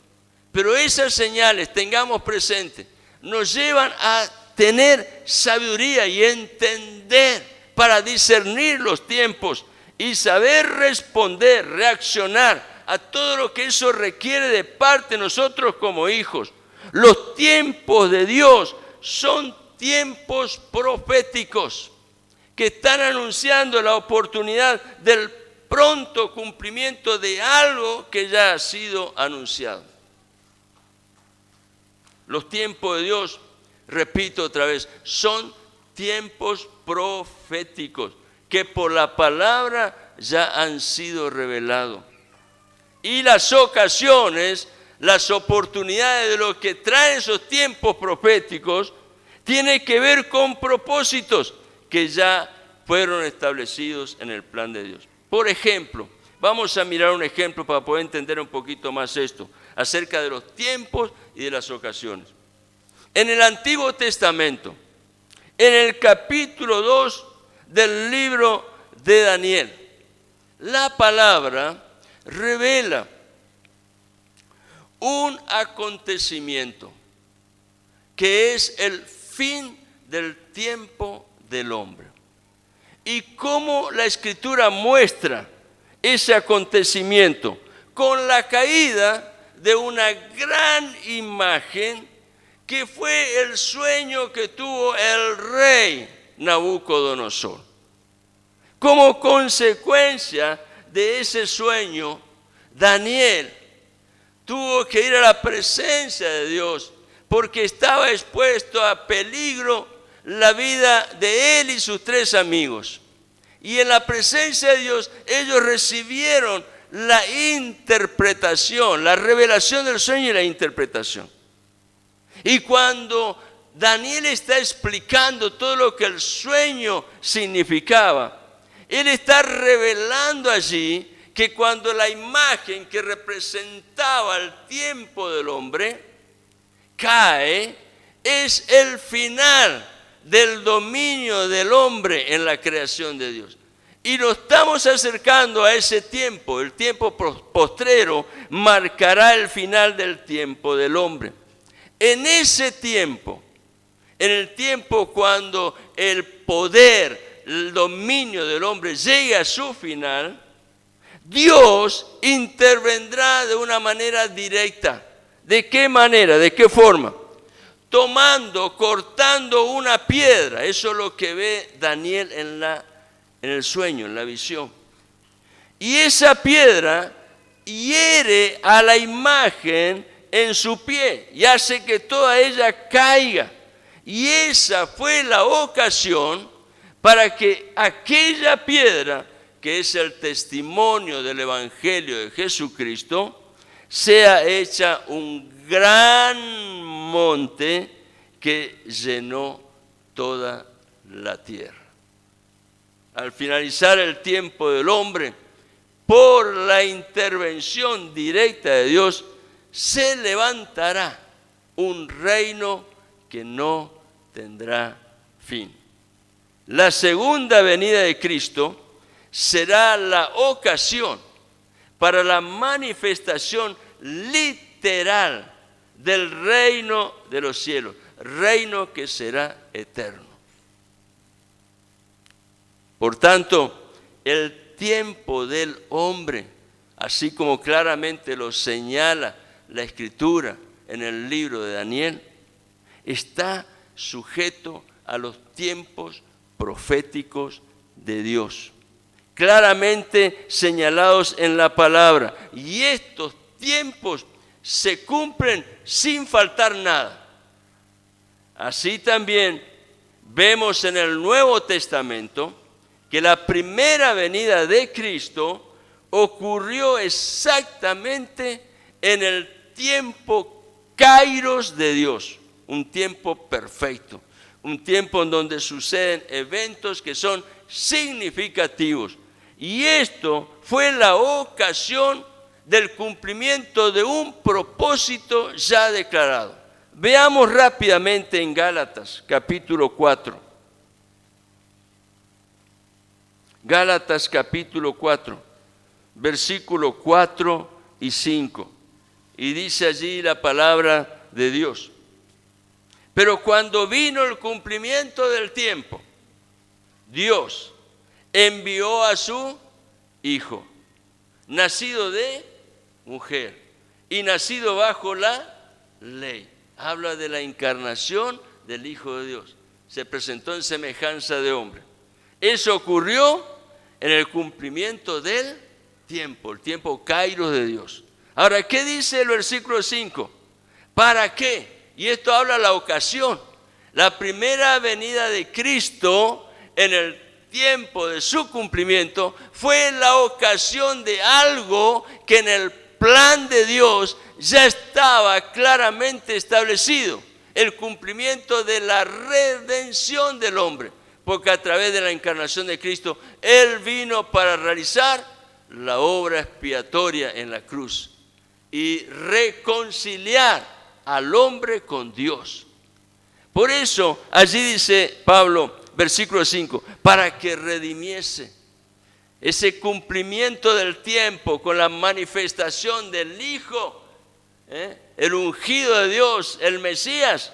Pero esas señales, tengamos presente, nos llevan a tener sabiduría y entender para discernir los tiempos y saber responder, reaccionar a todo lo que eso requiere de parte de nosotros como hijos. Los tiempos de Dios son tiempos proféticos que están anunciando la oportunidad del pronto cumplimiento de algo que ya ha sido anunciado. Los tiempos de Dios, repito otra vez, son tiempos proféticos que por la palabra ya han sido revelados. Y las ocasiones, las oportunidades de lo que traen esos tiempos proféticos, tienen que ver con propósitos que ya fueron establecidos en el plan de Dios. Por ejemplo, Vamos a mirar un ejemplo para poder entender un poquito más esto, acerca de los tiempos y de las ocasiones. En el Antiguo Testamento, en el capítulo 2 del libro de Daniel, la palabra revela un acontecimiento que es el fin del tiempo del hombre. Y cómo la Escritura muestra ese acontecimiento con la caída de una gran imagen que fue el sueño que tuvo el rey Nabucodonosor. Como consecuencia de ese sueño, Daniel tuvo que ir a la presencia de Dios porque estaba expuesto a peligro la vida de él y sus 3 amigos. Y en la presencia de Dios ellos recibieron la interpretación, la revelación del sueño y la interpretación. Y cuando Daniel está explicando todo lo que el sueño significaba, él está revelando allí que cuando la imagen que representaba el tiempo del hombre cae, es el final del dominio del hombre en la creación de Dios. Y nos estamos acercando a ese tiempo. El tiempo postrero marcará el final del tiempo del hombre. En ese tiempo, en el tiempo cuando el poder, el dominio del hombre llegue a su final, Dios intervendrá de una manera directa. ¿De qué manera? ¿De qué forma? Cortando una piedra. Eso es lo que ve Daniel en el sueño, en la visión. Y esa piedra hiere a la imagen en su pie y hace que toda ella caiga. Y esa fue la ocasión para que aquella piedra, que es el testimonio del Evangelio de Jesucristo, sea hecha un gran monte que llenó toda la tierra. Al finalizar el tiempo del hombre, por la intervención directa de Dios, se levantará un reino que no tendrá fin. La segunda venida de Cristo será la ocasión para la manifestación literal del reino de los cielos, reino que será eterno. Por tanto, el tiempo del hombre, así como claramente lo señala la Escritura en el libro de Daniel, está sujeto a los tiempos proféticos de Dios, claramente señalados en la palabra. Y estos tiempos se cumplen sin faltar nada. Así también vemos en el Nuevo Testamento que la primera venida de Cristo ocurrió exactamente en el tiempo kairos de Dios, un tiempo perfecto, un tiempo en donde suceden eventos que son significativos. Y esto fue la ocasión del cumplimiento de un propósito ya declarado. Veamos rápidamente en Gálatas capítulo 4. Gálatas capítulo 4, versículo 4 y 5. Y dice allí la palabra de Dios: pero cuando vino el cumplimiento del tiempo, Dios envió a su Hijo, nacido de mujer y nacido bajo la ley. Habla de la encarnación del Hijo de Dios. Se presentó en semejanza de hombre. Eso ocurrió en el cumplimiento del tiempo, el tiempo kairos de Dios. Ahora, ¿qué dice el versículo 5? ¿Para qué? Y esto habla de la ocasión. La primera venida de Cristo en el tiempo de su cumplimiento fue la ocasión de algo que en el plan de Dios ya estaba claramente establecido: el cumplimiento de la redención del hombre, porque a través de la encarnación de Cristo Él vino para realizar la obra expiatoria en la cruz y reconciliar al hombre con Dios. Por eso, allí dice Pablo, versículo 5, para que redimiese ese cumplimiento del tiempo con la manifestación del Hijo, el ungido de Dios, el Mesías,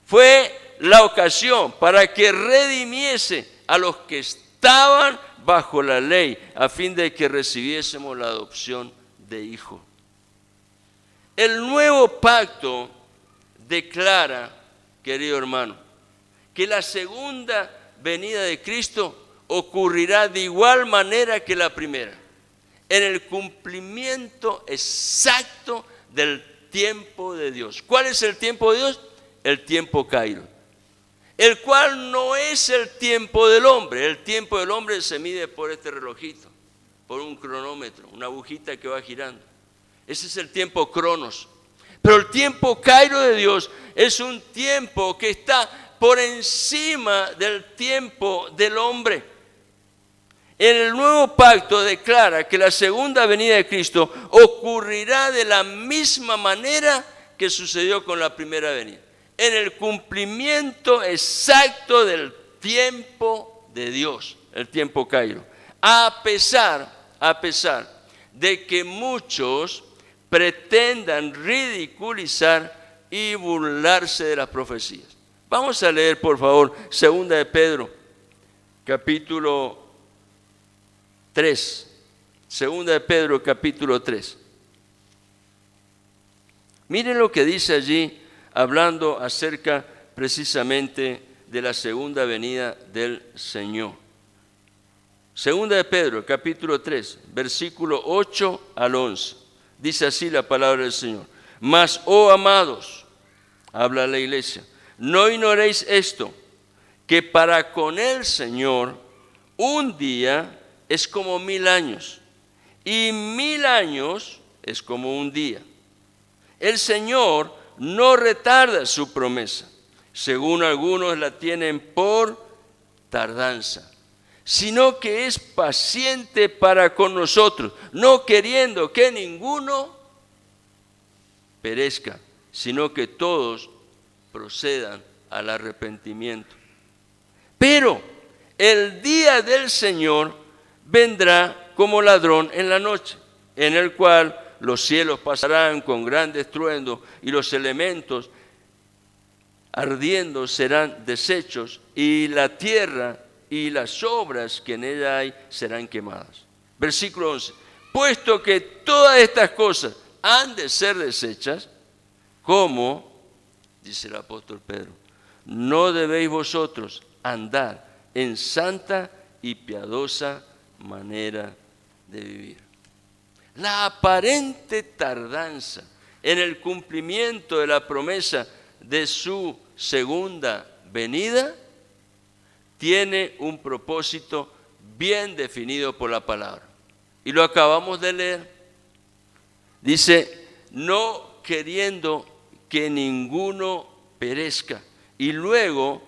fue la ocasión para que redimiese a los que estaban bajo la ley, a fin de que recibiésemos la adopción de hijo. El nuevo pacto declara, querido hermano, que la segunda venida de Cristo ocurrirá de igual manera que la primera, en el cumplimiento exacto del tiempo de Dios. ¿Cuál es el tiempo de Dios? El tiempo Kairos, el cual no es el tiempo del hombre. El tiempo del hombre se mide por este relojito, por un cronómetro, una agujita que va girando. Ese es el tiempo Cronos. Pero el tiempo Kairos de Dios es un tiempo que está por encima del tiempo del hombre. En el nuevo pacto declara que la segunda venida de Cristo ocurrirá de la misma manera que sucedió con la primera venida, en el cumplimiento exacto del tiempo de Dios, el tiempo Kairos, a pesar de que muchos pretendan ridiculizar y burlarse de las profecías. Vamos a leer, por favor, 2 de Pedro, capítulo 3. 2 de Pedro, capítulo 3. Miren lo que dice allí, hablando acerca precisamente de la segunda venida del Señor. 2 de Pedro, capítulo 3, versículo 8 al 11. Dice así la palabra del Señor. Mas, oh amados, habla la iglesia, no ignoréis esto, que para con el Señor un día es como 1000 años, y 1000 años es como un día. El Señor no retarda su promesa, según algunos la tienen por tardanza, sino que es paciente para con nosotros, no queriendo que ninguno perezca, sino que todos procedan al arrepentimiento. Pero el día del Señor vendrá como ladrón en la noche, en el cual los cielos pasarán con gran estruendo y los elementos ardiendo serán deshechos y la tierra y las obras que en ella hay serán quemadas. Versículo 11. Puesto que todas estas cosas han de ser deshechas, ¿cómo? Dice el apóstol Pedro, no debéis vosotros andar en santa y piadosa manera de vivir. La aparente tardanza en el cumplimiento de la promesa de su segunda venida tiene un propósito bien definido por la palabra. Y lo acabamos de leer. Dice, no queriendo que ninguno perezca. Y luego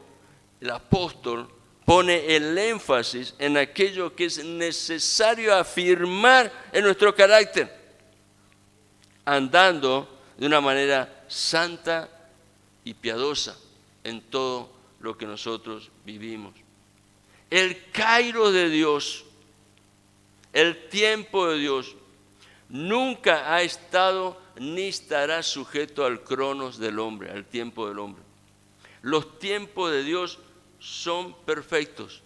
el apóstol pone el énfasis en aquello que es necesario afirmar en nuestro carácter, andando de una manera santa y piadosa en todo lo que nosotros vivimos. El Kairos de Dios, el tiempo de Dios, nunca ha estado ni estará sujeto al cronos del hombre, al tiempo del hombre. Los tiempos de Dios son perfectos.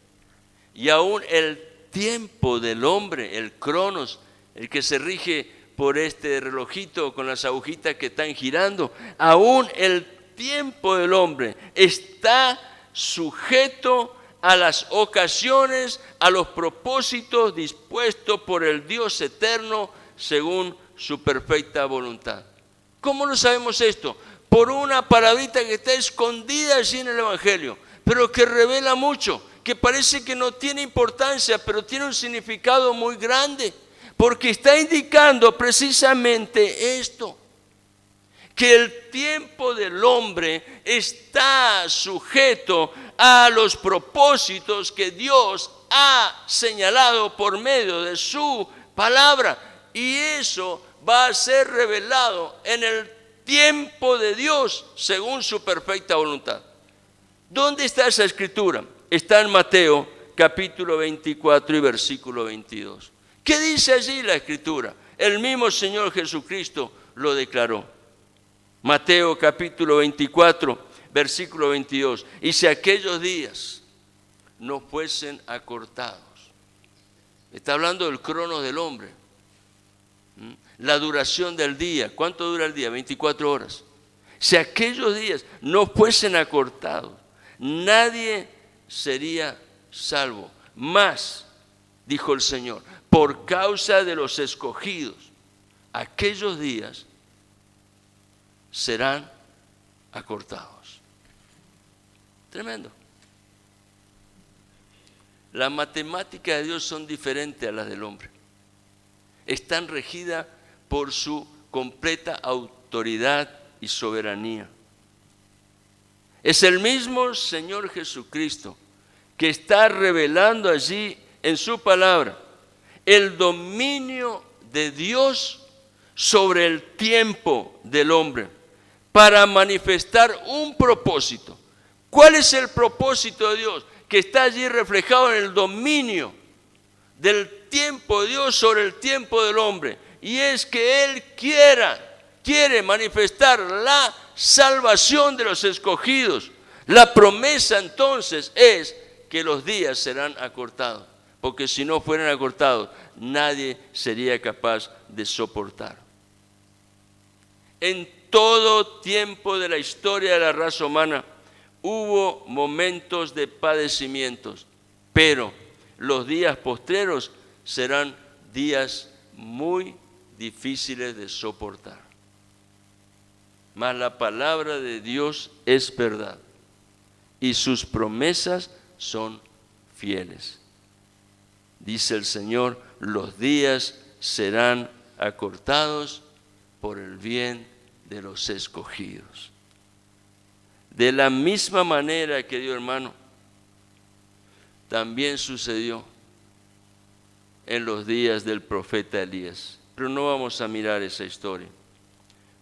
Y aún el tiempo del hombre, el cronos, el que se rige por este relojito con las agujitas que están girando, aún el tiempo del hombre está sujeto a las ocasiones, a los propósitos dispuestos por el Dios eterno según su perfecta voluntad. ¿Cómo lo sabemos esto? Por una palabrita que está escondida allí en el Evangelio, pero que revela mucho, que parece que no tiene importancia, pero tiene un significado muy grande, porque está indicando precisamente esto, que el tiempo del hombre está sujeto a los propósitos que Dios ha señalado por medio de su palabra. Y eso va a ser revelado en el tiempo de Dios según su perfecta voluntad. ¿Dónde está esa escritura? Está en Mateo capítulo 24 y versículo 22. ¿Qué dice allí la escritura? El mismo Señor Jesucristo lo declaró. Mateo capítulo 24, versículo 22. Y si aquellos días no fuesen acortados. Está hablando del crono del hombre. La duración del día. ¿Cuánto dura el día? 24 horas. Si aquellos días no fuesen acortados, nadie sería salvo. Más, dijo el Señor, por causa de los escogidos, aquellos días serán acortados. Tremendo. Las matemáticas de Dios son diferentes a las del hombre. Están regidas por su completa autoridad y soberanía. Es el mismo Señor Jesucristo que está revelando allí en su palabra el dominio de Dios sobre el tiempo del hombre para manifestar un propósito. ¿Cuál es el propósito de Dios? Que está allí reflejado en el dominio del tiempo de Dios sobre el tiempo del hombre. Y es que Él quiere manifestar la salvación de los escogidos. La promesa entonces es que los días serán acortados, porque si no fueran acortados, nadie sería capaz de soportar. En todo tiempo de la historia de la raza humana hubo momentos de padecimientos, pero los días postreros serán días muy difíciles de soportar. Mas la palabra de Dios es verdad y sus promesas son fieles. Dice el Señor, los días serán acortados por el bien de los escogidos. De la misma manera, querido hermano, también sucedió en los días del profeta Elías. Pero no vamos a mirar esa historia.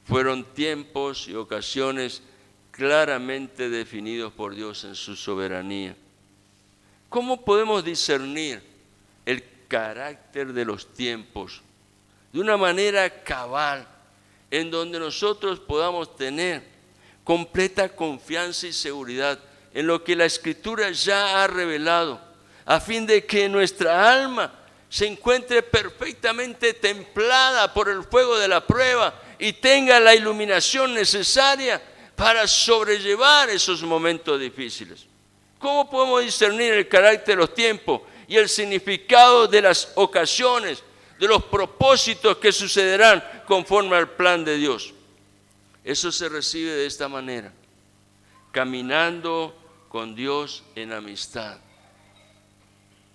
Fueron tiempos y ocasiones claramente definidos por Dios en su soberanía. ¿Cómo podemos discernir el carácter de los tiempos de una manera cabal, en donde nosotros podamos tener completa confianza y seguridad en lo que la Escritura ya ha revelado, a fin de que nuestra alma se encuentre perfectamente templada por el fuego de la prueba y tenga la iluminación necesaria para sobrellevar esos momentos difíciles? ¿Cómo podemos discernir el carácter de los tiempos y el significado de las ocasiones, de los propósitos que sucederán conforme al plan de Dios? Eso se recibe de esta manera: caminando con Dios en amistad,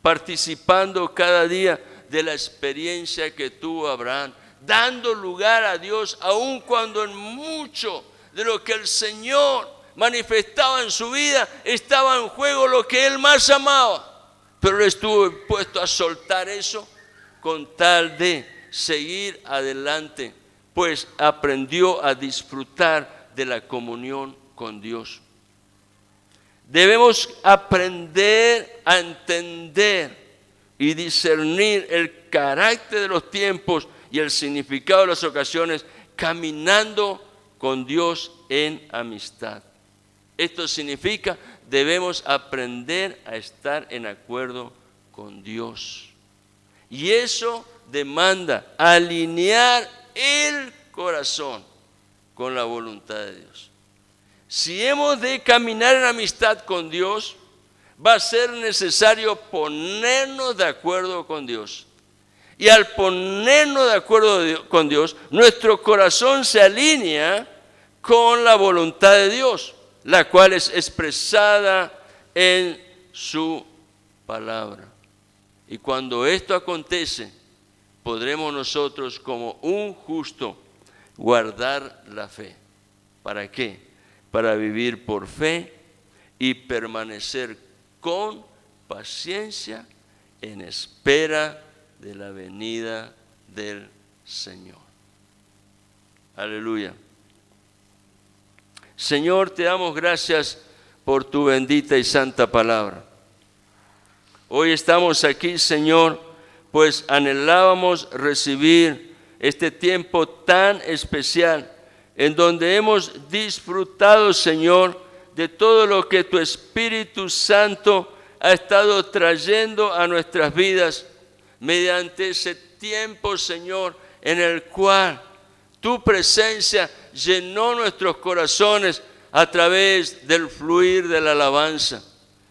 participando cada día de la experiencia que tuvo Abraham, dando lugar a Dios aun cuando en mucho de lo que el Señor manifestaba en su vida estaba en juego lo que él más amaba, pero él estuvo dispuesto a soltar eso con tal de seguir adelante, pues aprendió a disfrutar de la comunión con Dios. Debemos aprender a entender y discernir el carácter de los tiempos y el significado de las ocasiones, caminando con Dios en amistad. Esto significa, debemos aprender a estar en acuerdo con Dios. Y eso demanda alinear el corazón con la voluntad de Dios. Si hemos de caminar en amistad con Dios, va a ser necesario ponernos de acuerdo con Dios. Y al ponernos de acuerdo con Dios, nuestro corazón se alinea con la voluntad de Dios, la cual es expresada en su palabra. Y cuando esto acontece, podremos nosotros como un justo guardar la fe. ¿Para qué? Para vivir por fe y permanecer con paciencia en espera de la venida del Señor. Aleluya. Señor, te damos gracias por tu bendita y santa palabra. Hoy estamos aquí, Señor, pues anhelábamos recibir este tiempo tan especial en donde hemos disfrutado, Señor, de todo lo que tu Espíritu Santo ha estado trayendo a nuestras vidas mediante ese tiempo, Señor, en el cual tu presencia llenó nuestros corazones a través del fluir de la alabanza.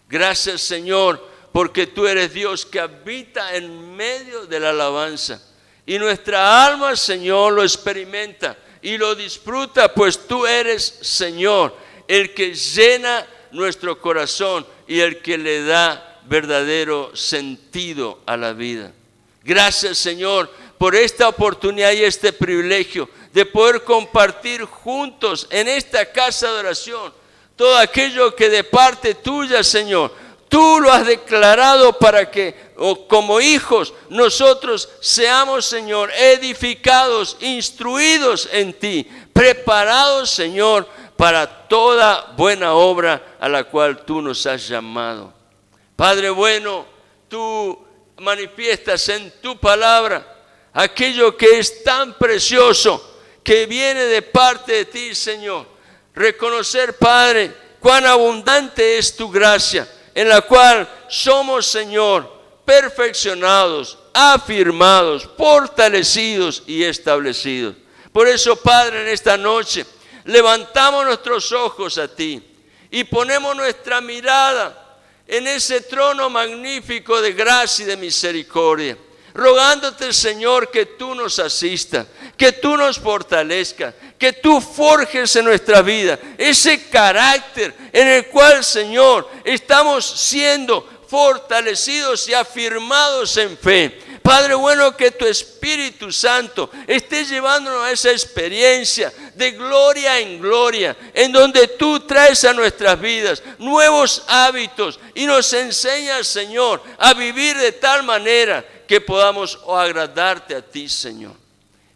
Gracias, Señor, porque tú eres Dios que habita en medio de la alabanza. Y nuestra alma, Señor, lo experimenta y lo disfruta, pues tú eres, Señor, el que llena nuestro corazón y el que le da verdadero sentido a la vida. Gracias, Señor, por esta oportunidad y este privilegio de poder compartir juntos en esta casa de oración todo aquello que de parte tuya, Señor, tú lo has declarado para que, como hijos, nosotros seamos, Señor, edificados, instruidos en ti, preparados, Señor, para toda buena obra a la cual tú nos has llamado. Padre bueno, tú manifiestas en tu palabra aquello que es tan precioso, que viene de parte de ti, Señor. Reconocer, Padre, cuán abundante es tu gracia, en la cual somos, Señor, perfeccionados, afirmados, fortalecidos y establecidos. Por eso, Padre, en esta noche levantamos nuestros ojos a ti y ponemos nuestra mirada en ese trono magnífico de gracia y de misericordia, rogándote, Señor, que tú nos asistas, que tú nos fortalezcas, que tú forjes en nuestra vida ese carácter en el cual, Señor, estamos siendo fortalecidos y afirmados en fe. Padre bueno, que tu Espíritu Santo esté llevándonos a esa experiencia de gloria en gloria, en donde tú traes a nuestras vidas nuevos hábitos y nos enseñas, Señor, a vivir de tal manera que podamos agradarte a ti, Señor.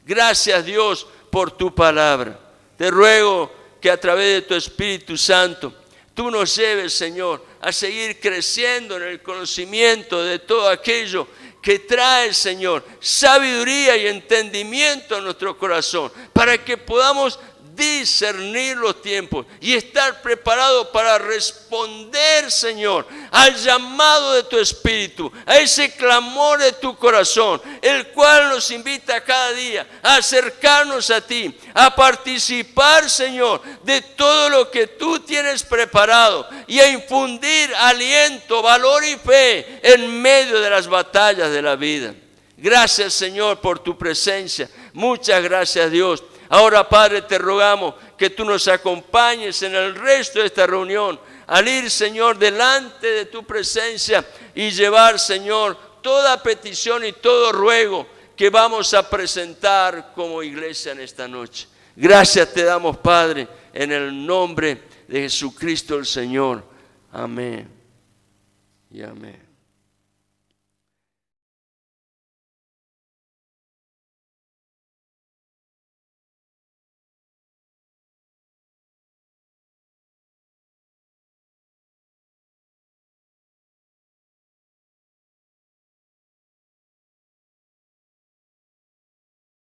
Gracias, Dios, por tu palabra. Te ruego que a través de tu Espíritu Santo tú nos lleves, Señor, a seguir creciendo en el conocimiento de todo aquello que trae, Señor, sabiduría y entendimiento a nuestro corazón, para que podamos discernir los tiempos y estar preparados para responder, Señor, al llamado de tu Espíritu, a ese clamor de tu corazón, el cual nos invita cada día a acercarnos a ti, a participar, Señor, de todo lo que tú tienes preparado y a infundir aliento, valor y fe en medio de las batallas de la vida. Gracias, Señor, por tu presencia. Muchas gracias, Dios. Ahora, Padre, te rogamos que tú nos acompañes en el resto de esta reunión, al ir, Señor, delante de tu presencia y llevar, Señor, toda petición y todo ruego que vamos a presentar como iglesia en esta noche. Gracias te damos, Padre, en el nombre de Jesucristo el Señor. Amén y amén.